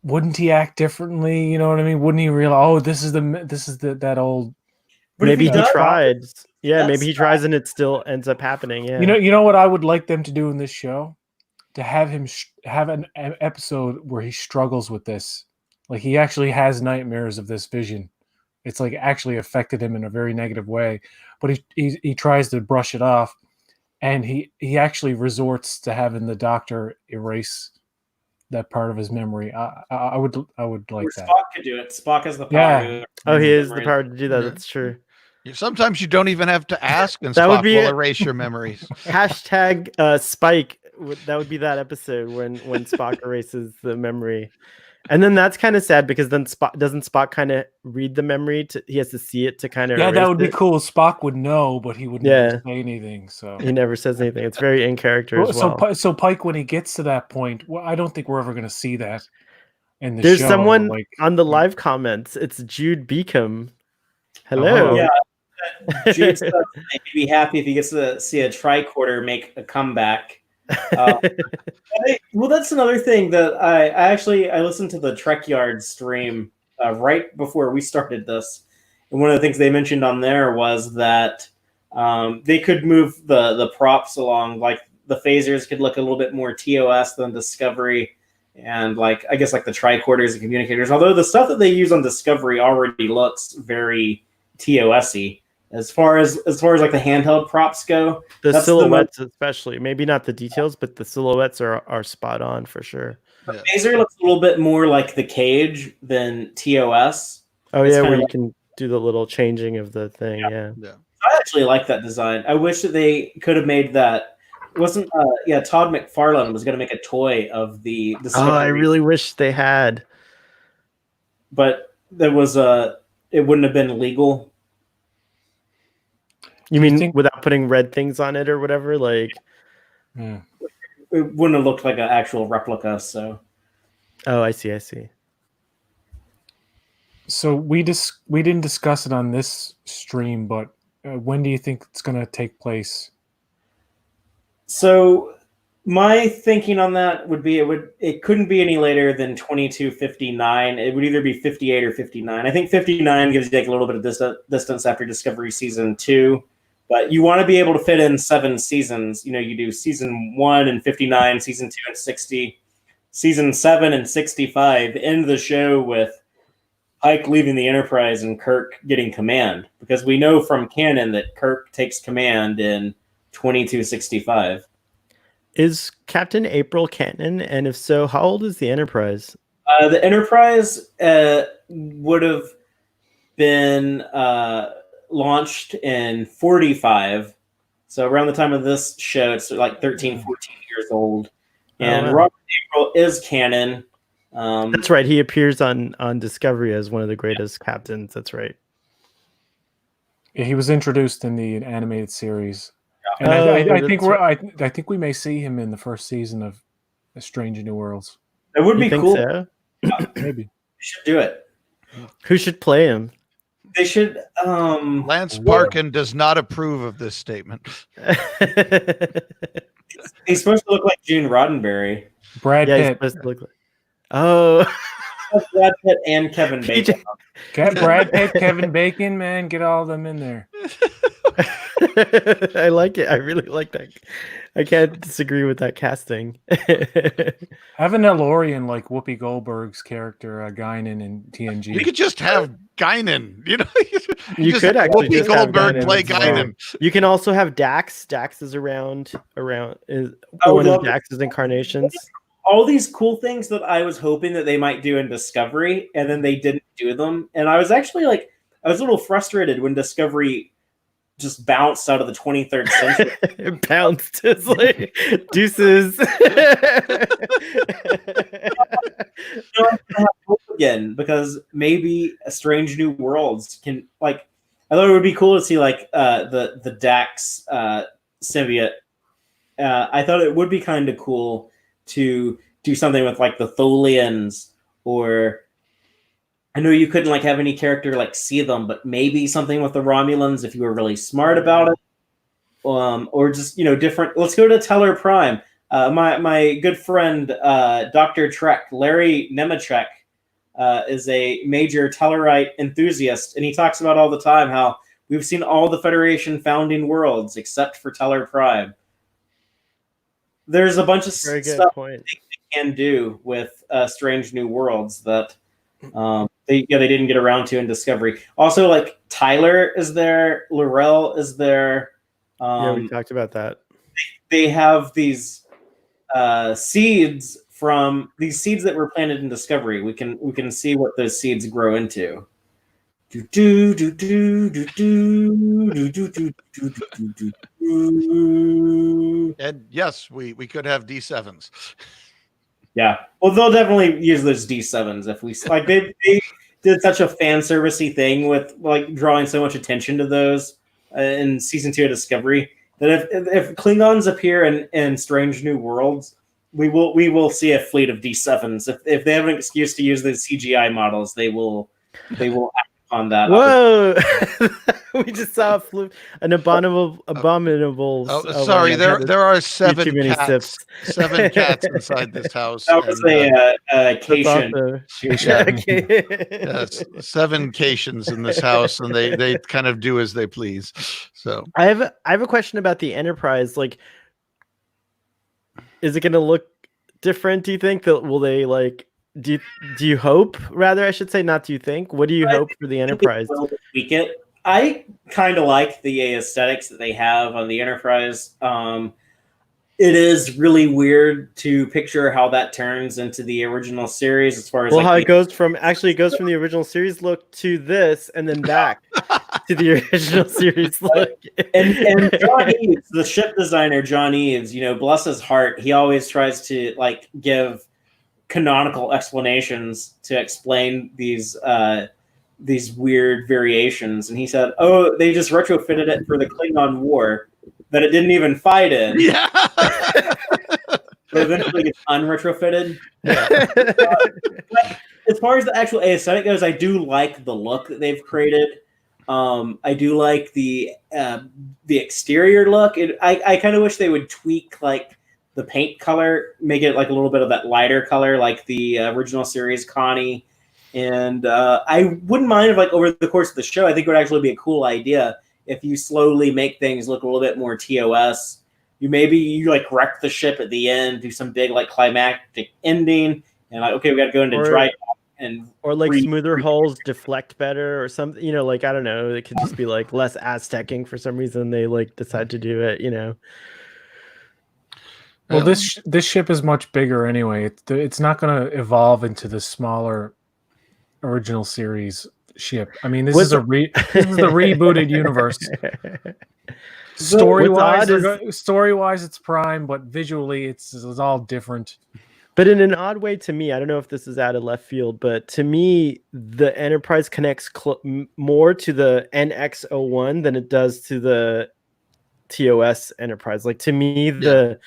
wouldn't he act differently? You know what I mean? Wouldn't he realize, oh, this is that old? Maybe he tried. Yeah, maybe he tries and it still ends up happening. Yeah. You know what I would like them to do in this show? To have him have an episode where he struggles with this, like he actually has nightmares of this vision. It's like actually affected him in a very negative way, but he tries to brush it off, and he actually resorts to having the doctor erase that part of his memory. I would like that. Spock could do it. Spock has the power. Yeah. He has the power to do that. Yeah. That's true. Sometimes you don't even have to ask, and Spock will erase your memories. Hashtag Spike. That would be that episode when Spock erases the memory. And then that's kind of sad, because then doesn't Spock kind of read the memory? He has to see it to kind of that would be cool. Spock would know, but he wouldn't say anything. So he never says anything. It's very in character as well. So Pike, when he gets to that point, well, I don't think we're ever going to see that in the There's show. Someone on the live comments. It's Jude Beacom. Hello. Yeah. Jude says he'd be happy if he gets to see a tricorder make a comeback. Well, that's another thing that I listened to the Trek Yard stream right before we started this, and one of the things they mentioned on there was that they could move the props along, like the phasers could look a little bit more TOS than Discovery, and like I guess like the tricorders and communicators. Although the stuff that they use on Discovery already looks very TOS-y. As far as like the handheld props go, the silhouettes especially, maybe not the details, but the silhouettes are spot on for sure. The phaser looks a little bit more like the cage than TOS. Oh It's yeah, kinda where you like- can do the little changing of the thing. Yeah. I actually like that design. I wish that they could have made that. It wasn't Todd McFarlane was going to make a toy of the Discovery. Oh, I really wish they had. But there was it wouldn't have been legal. You mean think- without putting red things on it or whatever? Like, Yeah. It wouldn't have looked like an actual replica. So oh, I see. So we didn't discuss it on this stream, but when do you think it's going to take place? So my thinking on that would be it couldn't be any later than 2259. It would either be 58 or 59. I think 59 gives you like a little bit of distance after Discovery season 2, but you want to be able to fit in 7 seasons. You know, you do season 1 and 59, season 2 and 60, season 7 and 65. End the show with Pike leaving the Enterprise and Kirk getting command, because we know from canon that Kirk takes command in 2265. Is Captain April canon? And if so, how old is the Enterprise? The Enterprise would have been launched in 45. So around the time of this show, it's like 13, 14 years old. And wow. Robert April is canon. That's right. He appears on Discovery as one of the greatest captains. That's right. Yeah, he was introduced in the animated series. And Oh, I think we may see him in the first season of A Strange New Worlds. It would You be think cool. so? Maybe. They should do it. Who should play him? They should. Lance Parkin does not approve of this statement. He's supposed to look like Gene Roddenberry. Brad Yeah, he's Pitt. supposed to look like. Oh, Brad Pitt and Kevin Bacon. Get Brad Pitt, Kevin Bacon, man, get all of them in there. I like it. I really like that. I can't disagree with that casting. Have an Elorian like Whoopi Goldberg's character, Guinan in TNG. We could just have Guinan. You know, You just could have actually Whoopi just have Goldberg Guinan play as well. Guinan. You can also have Dax. Dax is around is I would one of love Dax's incarnations. All these cool things that I was hoping that they might do in Discovery, and then they didn't do them. And I was actually like, I was a little frustrated when Discovery just bounced out of the 23rd century. It bounced. It's like deuces. Again, because maybe A Strange New Worlds can, like, I thought it would be cool to see like the Dax symbiote. I thought it would be kind of cool to do something with like the Tholians, or I know you couldn't like have any character like see them, but maybe something with the Romulans if you were really smart about it. Or just, you know, different. Let's go to Teller Prime. My good friend Dr. Trek, Larry Nemechek, is a major Tellarite enthusiast, and he talks about all the time how we've seen all the Federation founding worlds except for Teller Prime. There's a bunch of Very good stuff point. they can do with Strange New Worlds that they didn't get around to in Discovery. Also, like Tyler is there, Laurel is there. Yeah, we talked about that. They have these seeds that were planted in Discovery. We can see what those seeds grow into. And yes, we could have D7s. Yeah, well, they'll definitely use those D7s if we like. They did such a fan servicey thing with like drawing so much attention to those in season 2 of Discovery that if Klingons appear in Strange New Worlds, we will see a fleet of D7s. If they have an excuse to use the CGI models, they will act on that. Whoa! We just saw an abominable. Oh, sorry, there are 7 too many cats. sips. 7 cats inside this house. That was and, a Cation. yes, 7 Cations in this house, and they kind of do as they please. So I have a question about the Enterprise. Like, is it going to look different? Do you think that will they like? Do you hope? Rather, I should say, not do you think? What do you hope for the Enterprise? Tweak it. I kind of like the aesthetics that they have on the Enterprise. It is really weird to picture how that turns into the original series, as far as how it goes from the original series look to this, and then back to the original series look. And John Eves, the ship designer, John Eves, bless his heart, he always tries to like give canonical explanations to explain these weird variations, and he said, "Oh, they just retrofitted it for the Klingon War that it didn't even fight in." Yeah. But eventually gets unretrofitted. As far as the actual aesthetic goes, I do like the look that they've created. I do like the exterior look. I kind of wish they would tweak like the paint color, make it like a little bit of that lighter color, like the original series Connie. And I wouldn't mind if, like, over the course of the show, I think it would actually be a cool idea if you slowly make things look a little bit more TOS. You like wreck the ship at the end, do some big like climactic ending, and like, okay, we got to go into dry dock and like smoother hulls deflect better or something. Like, I don't know. It could just be like less Aztecing for some reason. They like decide to do it. Well, this ship is much bigger anyway. It's not going to evolve into the smaller original series ship. I mean, this is the rebooted universe. Story-wise, it's Prime, but visually, it's all different. But in an odd way, to me, I don't know if this is out of left field, but to me, the Enterprise connects more to the NX-01 than it does to the TOS Enterprise. Like, to me, the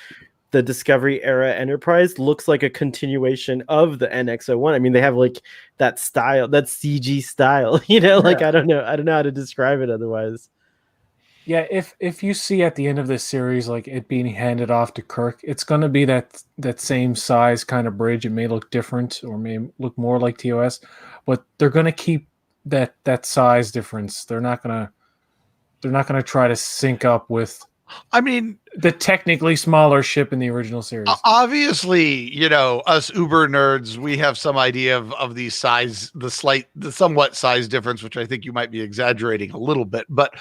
Discovery era Enterprise looks like a continuation of the NX-01. I mean, they have like that style, that CG style. Like, I don't know how to describe it otherwise. Yeah, if you see at the end of this series, like it being handed off to Kirk, it's going to be that same size kind of bridge. It may look different or may look more like TOS, but they're going to keep that size difference. They're not going to try to sync up with, I mean, the technically smaller ship in the original series. Obviously, us uber nerds, we have some idea of the size, the somewhat size difference, which I think you might be exaggerating a little bit, but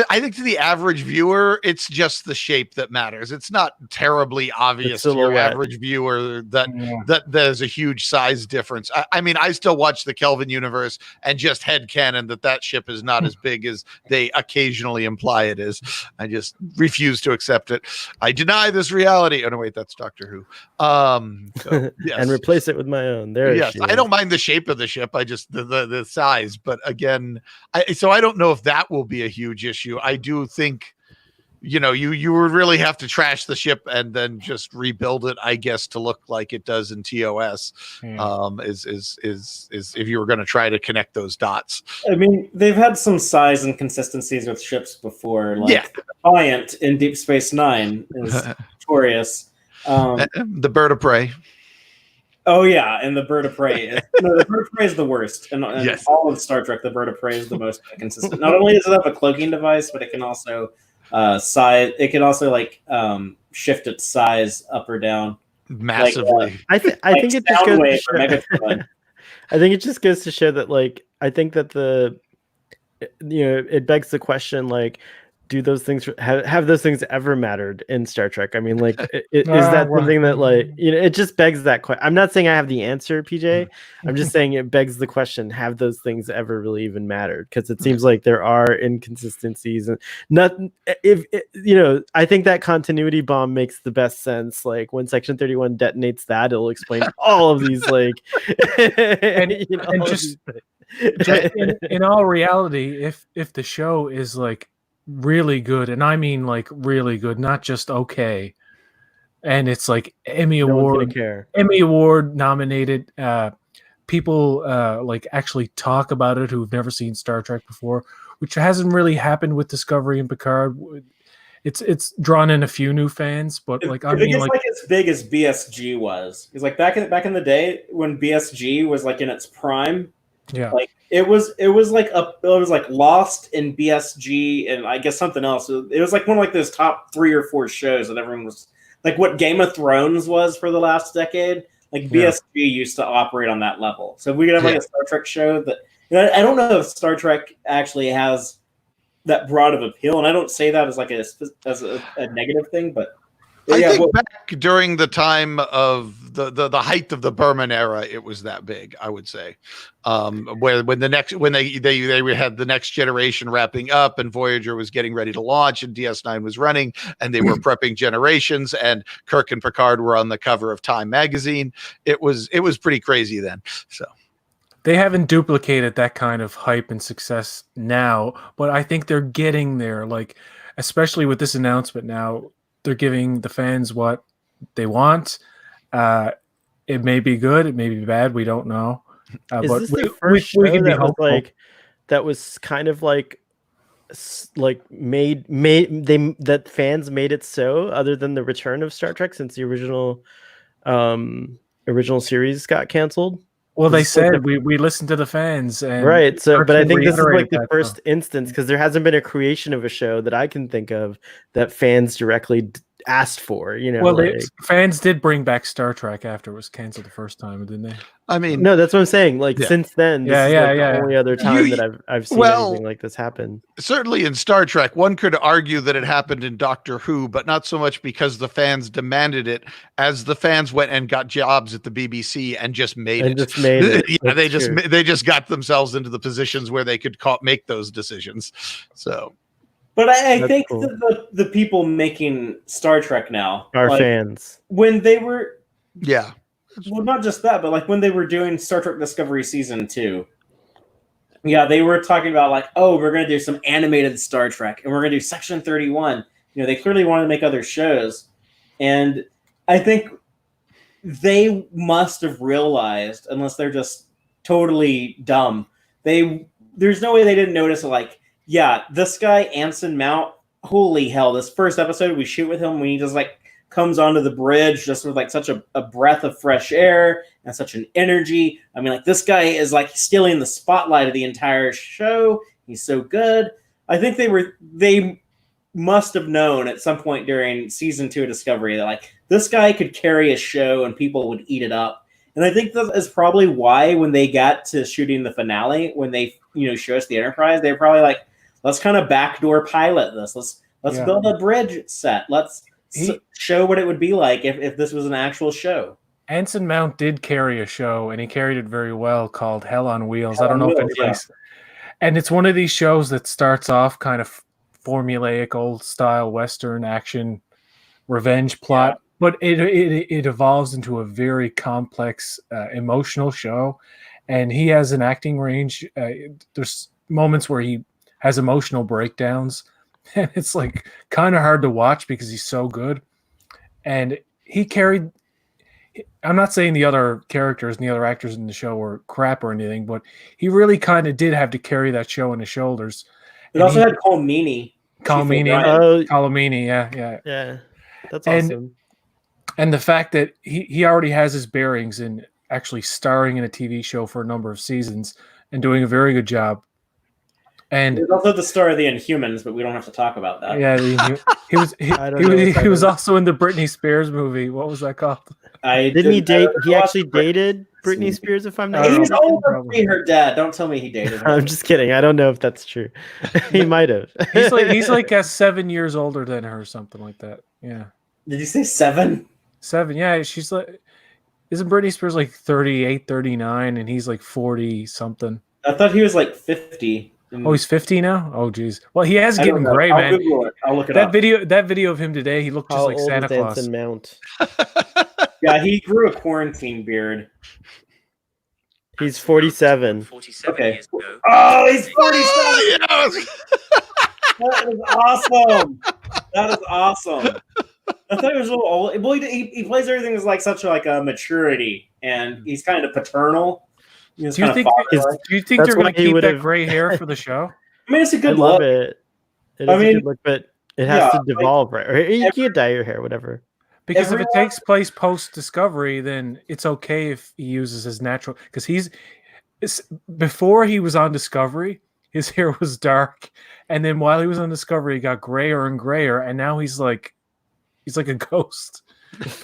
I think to the average viewer, it's just the shape that matters. It's not terribly obvious to your average viewer that there's a huge size difference. I mean, I still watch the Kelvin universe and just headcanon that ship is not as big as they occasionally imply it is. I just refuse to accept it. I deny this reality. Oh no, wait, that's Doctor Who. So, yes. And replace it with my own. Yes, I don't mind the shape of the ship. I just the size. But again, I don't know if that will be a huge issue. I do think, you would really have to trash the ship and then just rebuild it, I guess, to look like it does in TOS. Is if you were going to try to connect those dots. I mean, they've had some size and consistencies with ships before. Like Defiant in Deep Space Nine is notorious. The Bird of Prey. Oh yeah, and the Bird of Prey. The Bird of Prey is the worst. And all of Star Trek, the Bird of Prey is the most inconsistent. Not only does it have a cloaking device, but it can also size. It can also like shift its size up or down massively. I think it just goes to show. I think it just goes to show that, like, I think that it begs the question, like, do those things have those things ever mattered in Star Trek? I mean, like, is that something that, like, it just begs that question. I'm not saying I have the answer, PJ. I'm just saying it begs the question: have those things ever really even mattered? Because it seems like there are inconsistencies, and I think that continuity bomb makes the best sense. Like, when Section 31 detonates that, it'll explain all of these, like, in all reality, if the show is like really good, and I mean like really good, not just okay, and it's like Emmy Award nominated, people like actually talk about it who've never seen Star Trek before, which hasn't really happened with Discovery and Picard. It's drawn in a few new fans, but like I mean, like as big as BSG was. Because like back in the day when BSG was like in its prime, like it was like Lost in BSG and I guess something else. It was like one of like those top 3 or 4 shows that everyone was like what Game of Thrones was for the last decade. Like Yeah. BSG used to operate on that level. So if we could have like Yeah. a Star Trek show that, I don't know if Star Trek actually has that broad of appeal, and I don't say that as like a negative thing, but I yeah, think back during the time of the height of the Berman era, it was that big. I would say, when they had the Next Generation wrapping up, and Voyager was getting ready to launch, and DS9 was running, and they were prepping Generations, and Kirk and Picard were on the cover of Time magazine. It was pretty crazy then. So. They haven't duplicated that kind of hype and success now, but I think they're getting there. Like, especially with this announcement now, they're giving the fans what they want. It may be good, it may be bad. We don't know. Is but this the first show can be that was hopeful. like that was kind of like that fans made it so, other than the return of Star Trek since the original series got canceled? Well, they Is this like said we listened to the fans, and right. So, but I Kirk think this is like reiterated the that, first so. instance, because there hasn't been a creation of a show that I can think of that fans directly asked for. Well, fans did bring back Star Trek after it was canceled the first time, didn't they? I mean, no, that's what I'm saying. Like Yeah. since then, this is like the only other time that I've seen anything like this happen. Certainly in Star Trek, one could argue that it happened in Doctor Who, but not so much because the fans demanded it, as the fans went and got jobs at the BBC and just made it. Just made it. Yeah, they just got themselves into the positions where they could make those decisions. So, but I think cool. that the people making Star Trek now Our like, fans, when they were, yeah. well, not just that, but like when they were doing Star Trek Discovery Season 2, yeah, they were talking about like, oh, we're going to do some animated Star Trek, and we're going to do Section 31. They clearly wanted to make other shows, and I think they must have realized, unless they're just totally dumb, there's no way they didn't notice, like, yeah, this guy, Anson Mount, holy hell, this first episode we shoot with him when he just like comes onto the bridge just with like such a breath of fresh air and such an energy. I mean, like this guy is like stealing the spotlight of the entire show. He's so good. I think they must have known at some point during season 2 of Discovery that like this guy could carry a show and people would eat it up. And I think that is probably why when they got to shooting the finale, when they show us the Enterprise, they're probably like, let's kind of backdoor pilot this. Let's build a bridge set. Let's show what it would be like if this was an actual show. Anson Mount did carry a show, and he carried it very well, called Hell on Wheels. I don't know if anybody's... And it's one of these shows that starts off kind of formulaic, old-style Western action revenge plot, but it evolves into a very complex, emotional show, and he has an acting range. There's moments where he has emotional breakdowns, and it's like kind of hard to watch because he's so good. And he carried... I'm not saying the other characters and the other actors in the show were crap or anything, but he really kind of did have to carry that show on his shoulders. It also had Colmini. Colomini, yeah. That's awesome. And the fact that he already has his bearings in actually starring in a TV show for a number of seasons and doing a very good job. And there's also the star of the Inhumans, but we don't have to talk about that. Yeah, he was also in the Britney Spears movie. What was that called? Didn't he date? He actually dated Britney Spears, if I'm not wrong. He's older than her dad. Don't tell me he dated her. I'm just kidding. I don't know if that's true. He might have. he's like 7 years older than her or something like that. Yeah. Did you say 7? 7, yeah. She's like, isn't Britney Spears like 38, 39, and he's like 40 something? I thought he was like 50. Oh, he's 50 now? Oh, geez. Well, he has getting gray, man. I'll look it up. That video of him today, he looked just like Santa Claus. Anson Mount? Yeah, he grew a quarantine beard. He's 47. Okay. Oh, he's 47! Yes! That is awesome. That is awesome. I thought he was a little old. Well, he plays everything as like such like a maturity, and he's kind of paternal. Do you think they're going to keep that gray hair for the show? I mean, it's a good look. look. It is a good look, but it has to devolve, right? Or you can't dye your hair, whatever. Because if it takes place post-Discovery, then it's okay if he uses his natural... Because before he was on Discovery, his hair was dark. And then while he was on Discovery, he got grayer and grayer. And now he's like a ghost.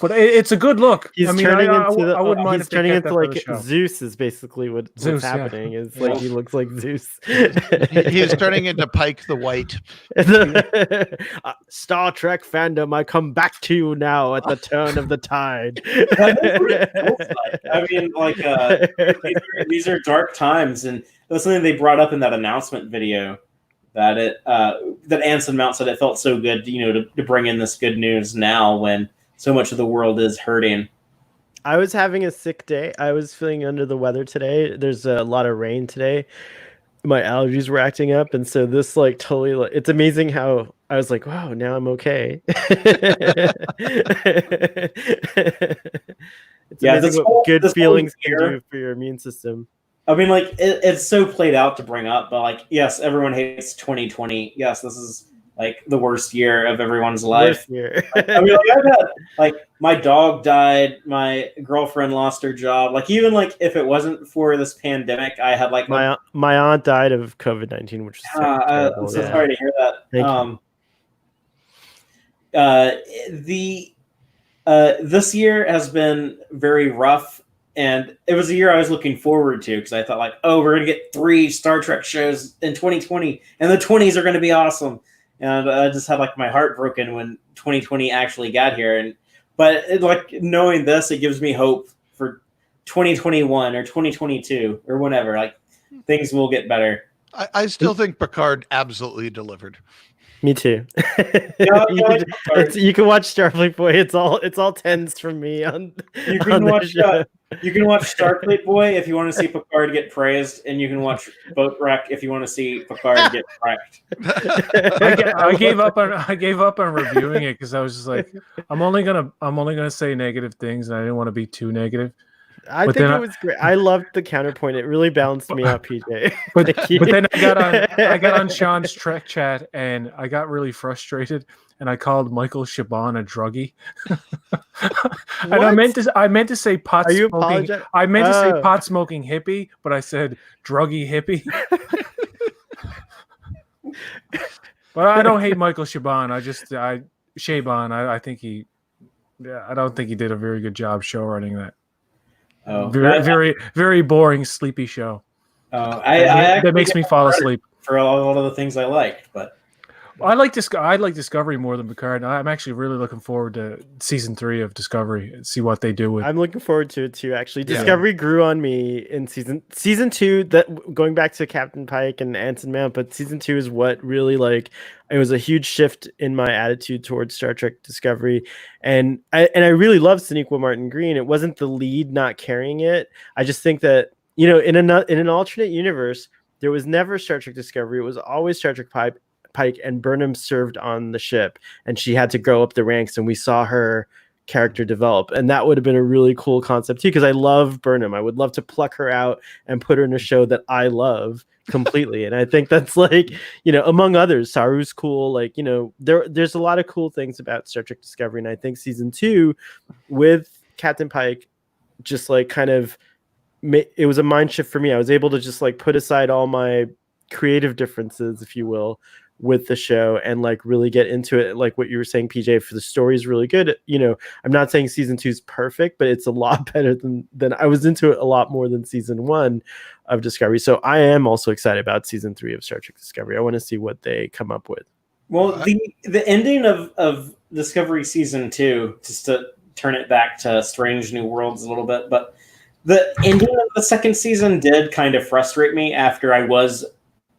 But it's a good look. He's I mean, turning I wouldn't mind he's if they turning kept into that for the like show. Zeus is basically what's Zeus, yeah. happening. Is Yeah. like he looks like Zeus. He's turning into Pike the White. Star Trek fandom, I come back to you now at the turn of the tide. I mean, like these are dark times, and that's something they brought up in that announcement video. That Anson Mount said it felt so good, to bring in this good news now when so much of the world is hurting. I was having a sick day. I was feeling under the weather today. There's a lot of rain today. My allergies were acting up, and so this like totally it's amazing how I was like, wow, now I'm okay. It's amazing what good feelings can do for your immune system. I mean, like it's so played out to bring up, but like, yes, everyone hates 2020. Yes, this is like the worst year of everyone's life. I mean, like, I've had, like, my dog died, my girlfriend lost her job. Like, even like if it wasn't for this pandemic, I had like my aunt died of COVID-19, which is terrible. I'm so sorry to hear that. Thank you. This year has been very rough. And it was a year I was looking forward to because I thought like, oh, we're going to get 3 Star Trek shows in 2020 and the 20s are going to be awesome. And I just had like my heart broken when 2020 actually got here. But like knowing this, it gives me hope for 2021 or 2022 or whenever. Like things will get better. I still think Picard absolutely delivered. Me too. You can watch Starfleet Boy. It's all 10s from me on. You can watch Starfleet Boy if you want to see Picard get praised, and you can watch Boat Wreck if you want to see Picard get wrecked. I gave up on reviewing it because I was just like, I'm only gonna say negative things, and I didn't want to be too negative. I think it was great. I loved the counterpoint. It really balanced me out, PJ. But then I got on Sean's Trek chat and I got really frustrated and I called Michael Chabon a druggie. And I meant to say pot smoking. I meant to say pot smoking hippie, but I said druggy hippie. But I don't hate Michael Chabon. I think I don't think he did a very good job show running that. Oh, very, very boring, sleepy show. That makes me fall asleep for a lot of the things I liked, but I like Discovery more than Picard. I'm actually really looking forward to season 3 of Discovery and see what they do with. I'm looking forward to it too. Actually, Discovery grew on me in season 2. That going back to Captain Pike and Anson Mount, but season 2 is what really it was a huge shift in my attitude towards Star Trek Discovery, and I really love Sonequa Martin Green. It wasn't the lead not carrying it. I just think that in an alternate universe, there was never Star Trek Discovery. It was always Star Trek Pike, and Burnham served on the ship, and she had to go up the ranks, and we saw her character develop, and that would have been a really cool concept too. Because I love Burnham, I would love to pluck her out and put her in a show that I love completely. And I think that's among others, Saru's cool. There's a lot of cool things about Star Trek Discovery, and I think season 2 with Captain Pike just it was a mind shift for me. I was able to just put aside all my creative differences, if you will, with the show and really get into it. Like what you were saying, PJ, for the story is really good. I'm not saying season 2 is perfect, but it's a lot better than I was into it a lot more than season 1 of Discovery. So I am also excited about season 3 of Star Trek Discovery. I want to see what they come up with. Well, the ending of Discovery season 2, just to turn it back to Strange New Worlds a little bit, but the ending of the second season did kind of frustrate me after I was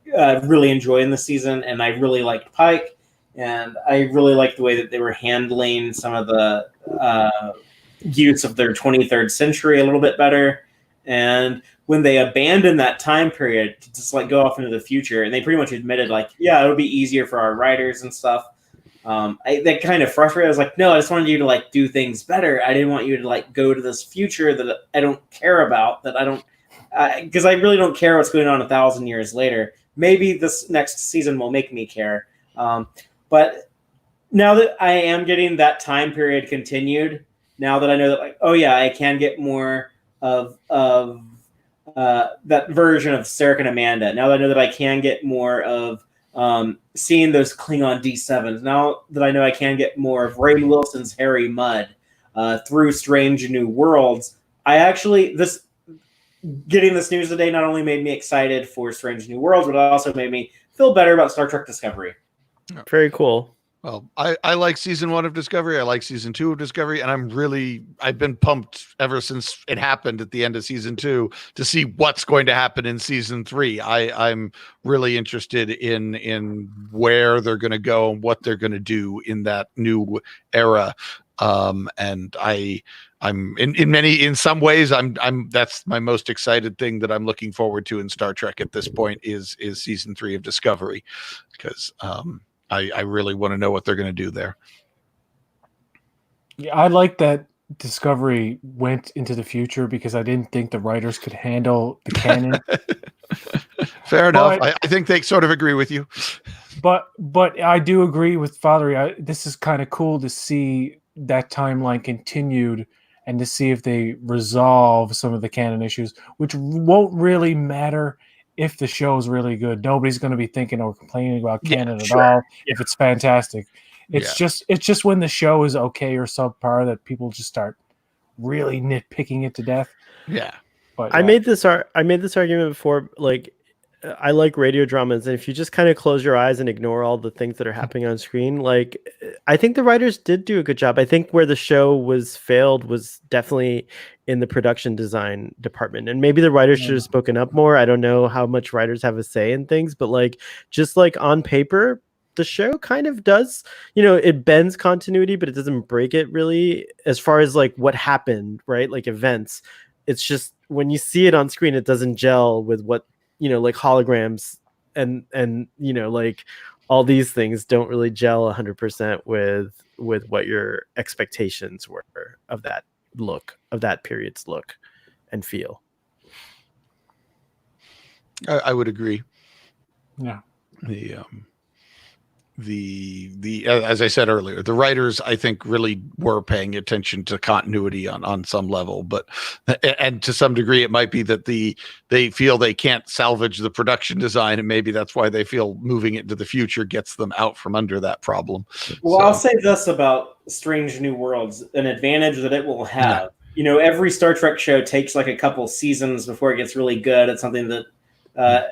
really enjoying the season, and I really liked Pike, and I really liked the way that they were handling some of the use of their 23rd century a little bit better. And when they abandoned that time period to just go off into the future, and they pretty much admitted it'll be easier for our writers and stuff. That kind of frustrated. I was like, no, I just wanted you to do things better. I didn't want you to go to this future that I don't care about, that I don't, because I really don't care what's going on 1,000 years later. Maybe this next season will make me care. But now that I am getting that time period continued, now that I know that I can get more of that version of Sarek and Amanda. Now that I know that I can get more of seeing those Klingon D7s. Now that I know I can get more of Ray Wilson's Harry Mudd. through Strange New Worlds. Getting this news today not only made me excited for Strange New Worlds, but it also made me feel better about Star Trek Discovery. Very cool. Well, I like season 1 of Discovery. I like season 2 of Discovery, and I've been pumped ever since it happened at the end of season 2 to see what's going to happen in season 3. I'm really interested in where they're going to go and what they're going to do in that new era. And I'm in some ways that's my most excited thing that I'm looking forward to in Star Trek at this point is season 3 of Discovery, because I really want to know what they're going to do there. Yeah, I like that Discovery went into the future because I didn't think the writers could handle the canon. Fair enough. I think they sort of agree with you. But I do agree with Father. This is kind of cool to see that timeline continued and to see if they resolve some of the canon issues, which won't really matter if the show is really good. Nobody's going to be thinking or complaining about canon at all if it's fantastic. It's just when the show is okay or subpar that people just start really nitpicking it to death. Yeah. But I made this argument before, like, I like radio dramas, and if you just kind of close your eyes and ignore all the things that are happening on screen, like, I think the writers did do a good job. I think where the show failed was definitely in the production design department, and maybe the writers should have spoken up more. I don't know how much writers have a say in things, but like, just like on paper, the show kind of does, it bends continuity, but it doesn't break it really as far as like what happened, right? Like events. It's just when you see it on screen, it doesn't gel with what, like holograms and like all these things don't really gel 100% with what your expectations were of that look, of that period's look and feel. I would agree. Yeah. The as I said earlier, the writers, I think, really were paying attention to continuity on some level, but and to some degree it might be that they feel they can't salvage the production design, and maybe that's why they feel moving it into the future gets them out from under that problem. Well, I'll say this about Strange New Worlds, an advantage that it will have. Every Star Trek show takes like a couple seasons before it gets really good. It's something that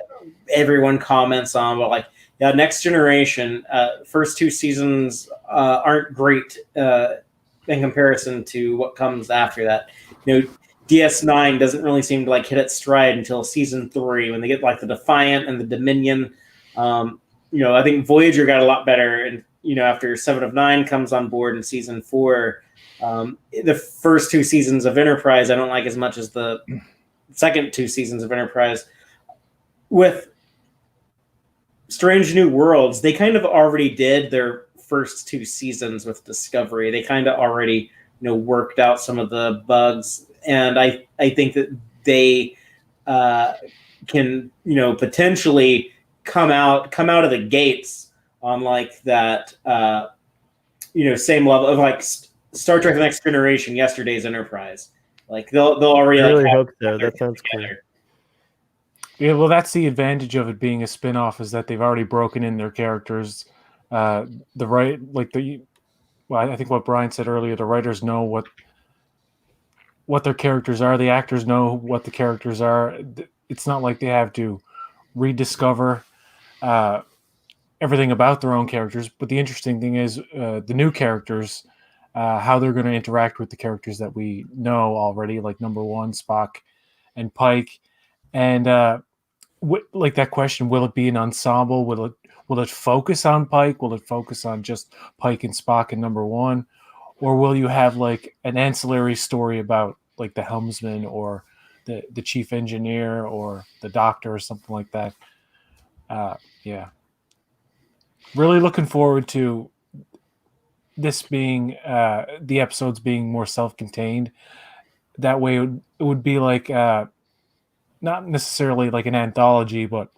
everyone comments on, but like, Next Generation, first 2 seasons aren't great in comparison to what comes after that. DS9 doesn't really seem to like hit its stride until season 3 when they get like the Defiant and the Dominion. I think Voyager got a lot better, and after 7 of 9 comes on board in season 4. The first 2 seasons of Enterprise I don't like as much as the second 2 seasons of Enterprise. With Strange New Worlds, they kind of already did their first 2 seasons with Discovery. They kind of already, worked out some of the bugs, and I think that they can, potentially come out of the gates on like that, same level of like Star Trek: The Next Generation, yesterday's Enterprise. Like they'll already. I really like, hope so. That sounds cool. Yeah, well, that's the advantage of it being a spin-off, is that they've already broken in their characters. I think what Brian said earlier, the writers know what their characters are. The actors know what the characters are. It's not like they have to rediscover everything about their own characters. But the interesting thing is the new characters, how they're going to interact with the characters that we know already, like number 1, Spock and Pike. And like that question, will it be an ensemble? Will it focus on Pike? Will it focus on just Pike and Spock and number 1? Or will you have like an ancillary story about like the helmsman or the chief engineer or the doctor or something like that? Yeah. Really looking forward to this being the episodes being more self-contained. That way it would be like not necessarily like an anthology, but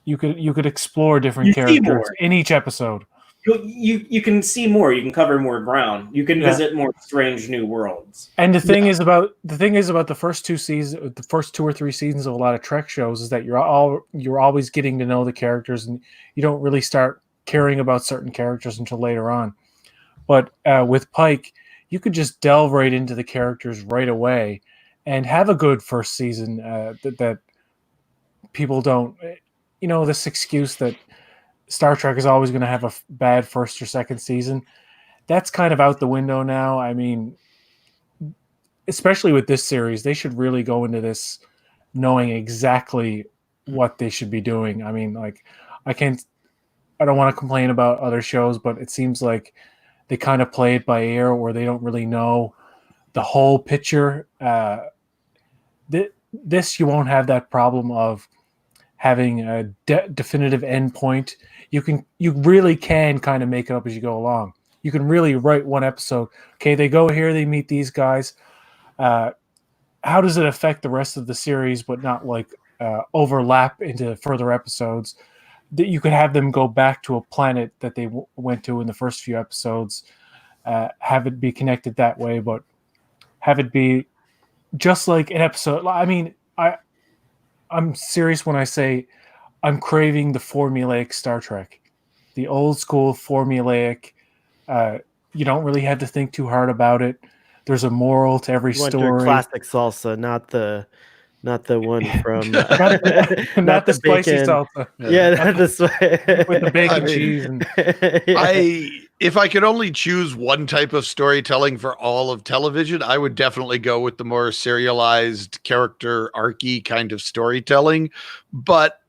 you could explore different characters in each episode. You can see more. You can cover more ground. You can visit more Strange New Worlds. And the thing is about the first 2 seasons, the first 2 or 3 seasons of a lot of Trek shows, is that you're always getting to know the characters, and you don't really start caring about certain characters until later on. But with Pike, you could just delve right into the characters right away and have a good first season that people don't, this excuse that Star Trek is always going to have a bad first or second season. That's kind of out the window now. I mean, especially with this series, they should really go into this knowing exactly what they should be doing. I mean, like, I don't want to complain about other shows, but it seems like they kind of play it by ear, or they don't really know the whole picture. This, you won't have that problem of having a definitive endpoint. You really can kind of make it up as you go along. You can really write one episode. Okay, they go here, they meet these guys. How does it affect the rest of the series, but not like overlap into further episodes? That you could have them go back to a planet that they went to in the first few episodes, have it be connected that way, but have it be just like an episode. I mean, I'm serious when I say I'm craving the formulaic Star Trek, the old school formulaic. You don't really have to think too hard about it. There's a moral to every You want story. your classic salsa, not the one from not the spicy bacon. salsa. Yeah, not this way. With the bacon I mean, cheese and If I could only choose one type of storytelling for all of television, I would definitely go with the more serialized character arc-y kind of storytelling. But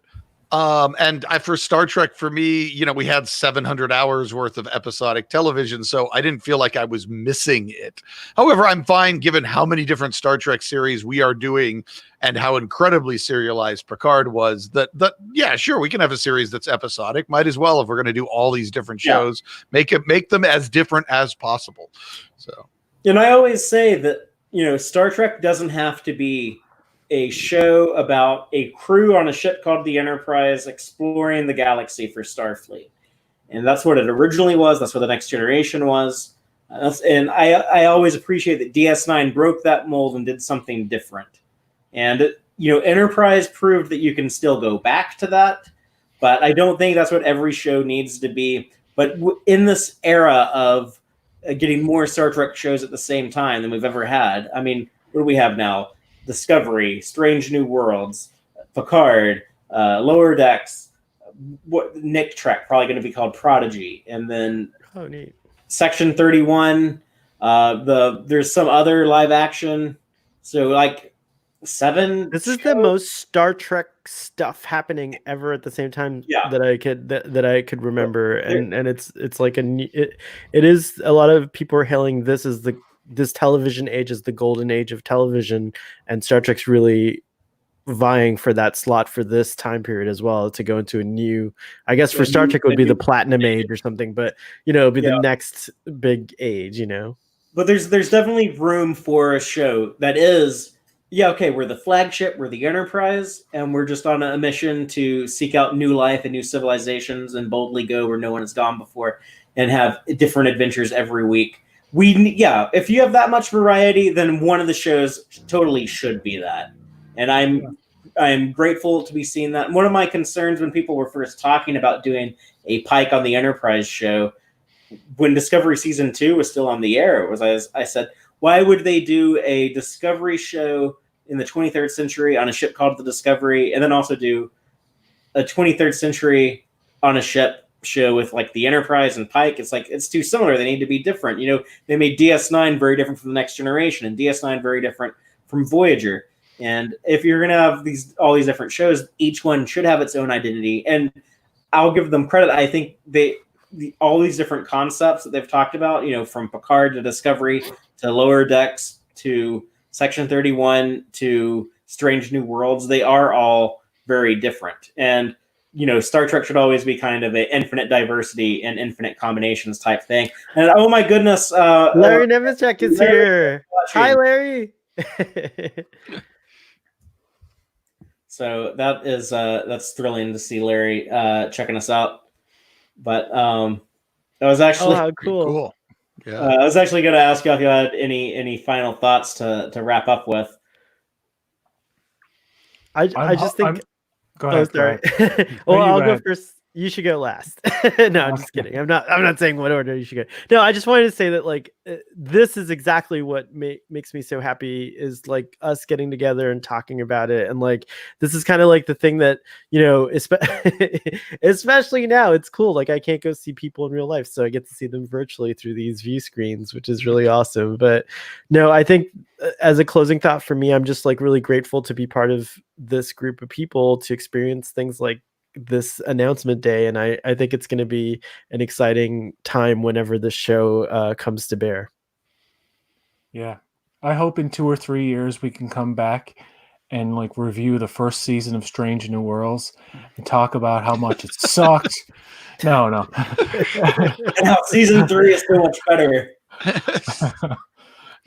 for Star Trek, for me, we had 700 hours worth of episodic television, so I didn't feel like I was missing it. However, I'm fine given how many different Star Trek series we are doing and how incredibly serialized Picard was. That yeah, sure, we can have a series that's episodic. Might as well, if we're going to do all these different shows, make them as different as possible. So, and I always say that Star Trek doesn't have to be a show about a crew on a ship called the Enterprise exploring the galaxy for Starfleet. And that's what it originally was. That's what the Next Generation was. And I always appreciate that DS9 broke that mold and did something different. And, Enterprise proved that you can still go back to that. But I don't think that's what every show needs to be. But in this era of getting more Star Trek shows at the same time than we've ever had, I mean, what do we have now? Discovery, Strange New Worlds, Picard, Lower Decks, Nick Trek, probably going to be called Prodigy, and then neat. Section 31. There's some other live action. So like 7. This is the most Star Trek stuff happening ever at the same time that I could remember, and it's like it is. A lot of people are hailing this as this television age is the golden age of television, and Star Trek's really vying for that slot for this time period as well, to go into a new, I guess for Star Trek would be the platinum age or something, but it'd be the next big age, But there's definitely room for a show that is, we're the flagship, we're the Enterprise, and we're just on a mission to seek out new life and new civilizations and boldly go where no one has gone before and have different adventures every week. If you have that much variety, then one of the shows totally should be that. And I'm grateful to be seeing that. One of my concerns when people were first talking about doing a Pike on the Enterprise show, when Discovery Season 2 was still on the air, I said, why would they do a Discovery show in the 23rd century on a ship called the Discovery, and then also do a 23rd century on a ship show with like the Enterprise and Pike? It's like, it's too similar. They need to be different. They made DS9 very different from the Next Generation, and DS9 very different from Voyager. And if you're going to have all these different shows, each one should have its own identity. And I'll give them credit. I think all these different concepts that they've talked about, from Picard to Discovery to Lower Decks to Section 31 to Strange New Worlds, they are all very different. And Star Trek should always be kind of an infinite diversity and infinite combinations type thing. And oh my goodness, Larry Nemeczek is here. Hi, Larry. So that is that's thrilling to see Larry checking us out. But I was actually cool. Yeah, I was actually going to ask you if you had any final thoughts to wrap up with. I just think. Go ahead. Sorry. Well, I'll go first. You should go last. No, I'm just kidding. I'm not saying what order you should go. No, I just wanted to say that like this is exactly what makes me so happy is like us getting together and talking about it. And like this is kind of like the thing that, you know, especially now it's cool. Like I can't go see people in real life, so I get to see them virtually through these view screens, which is really awesome. But no, I think as a closing thought for me, I'm just like really grateful to be part of this group of people to experience things like this announcement day, and I think it's going to be an exciting time whenever this show comes to bear. Yeah, I hope in 2 or 3 years we can come back and like review the first season of Strange New Worlds and talk about how much it sucked. No. And how season 3 is so much better.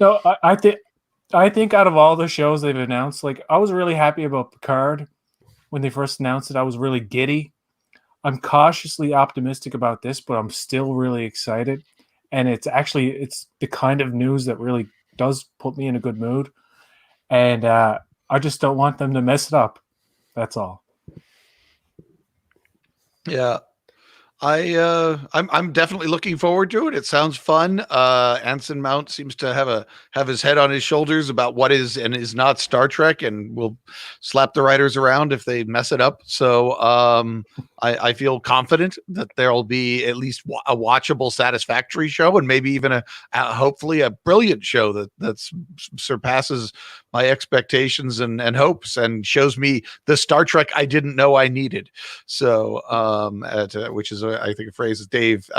No, I think out of all the shows they've announced, like I was really happy about Picard when they first announced it. I was really giddy. I'm cautiously optimistic about this, but I'm still really excited. And it's the kind of news that really does put me in a good mood. And I just don't want them to mess it up. That's all. Yeah. I'm definitely looking forward to it. It sounds fun. Anson Mount seems to have his head on his shoulders about what is and is not Star Trek, and will slap the writers around if they mess it up. So I feel confident that there'll be at least a watchable, satisfactory show, and maybe even a hopefully a brilliant show that surpasses my expectations and hopes, and shows me the Star Trek I didn't know I needed. So which is I think a phrase that Dave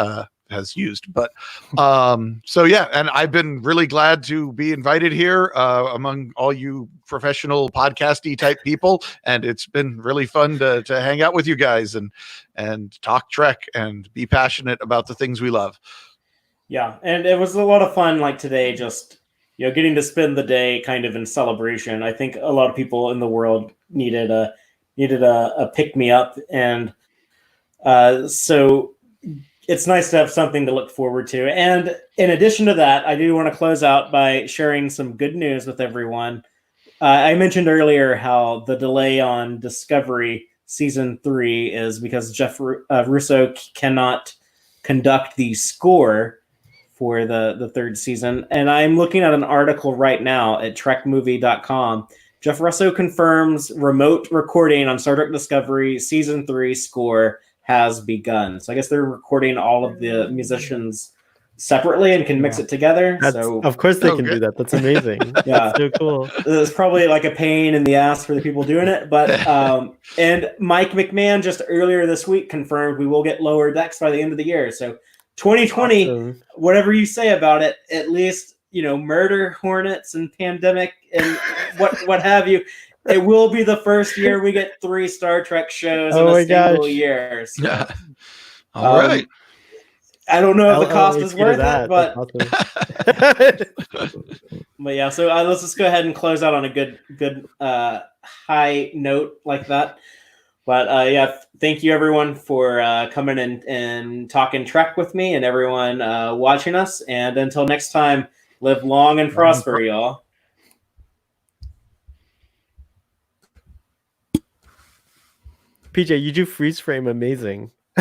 has used. But so yeah, and I've been really glad to be invited here among all you professional podcasty type people, and it's been really fun to hang out with you guys and talk Trek and be passionate about the things we love. Yeah, and it was a lot of fun, like today, just getting to spend the day kind of in celebration. I think a lot of people in the world needed a pick me up, and so it's nice to have something to look forward to. And in addition to that, I do want to close out by sharing some good news with everyone. I mentioned earlier how the delay on Discovery Season 3 is because Jeff Russo cannot conduct the score for the third season. And I'm looking at an article right now at trekmovie.com. Jeff Russo confirms remote recording on Star Trek Discovery Season 3 score has begun. So I guess they're recording all of the musicians separately and can mix it together. So of course they can do that. That's amazing. Yeah. That's so cool. It's probably like a pain in the ass for the people doing it, but and Mike McMahon just earlier this week confirmed we will get Lower Decks by the end of the year. So 2020, Awesome. Whatever you say about it, at least murder hornets and pandemic and what have you. It will be the first year we get 3 Star Trek shows in a single year. So, yeah. All right. I don't know if the cost is worth it, but awesome. but yeah. So let's just go ahead and close out on a good high note like that. But yeah, thank you everyone for coming in and talking Trek with me, and everyone watching us. And until next time, live long and prosper, y'all. PJ, you do freeze frame amazing.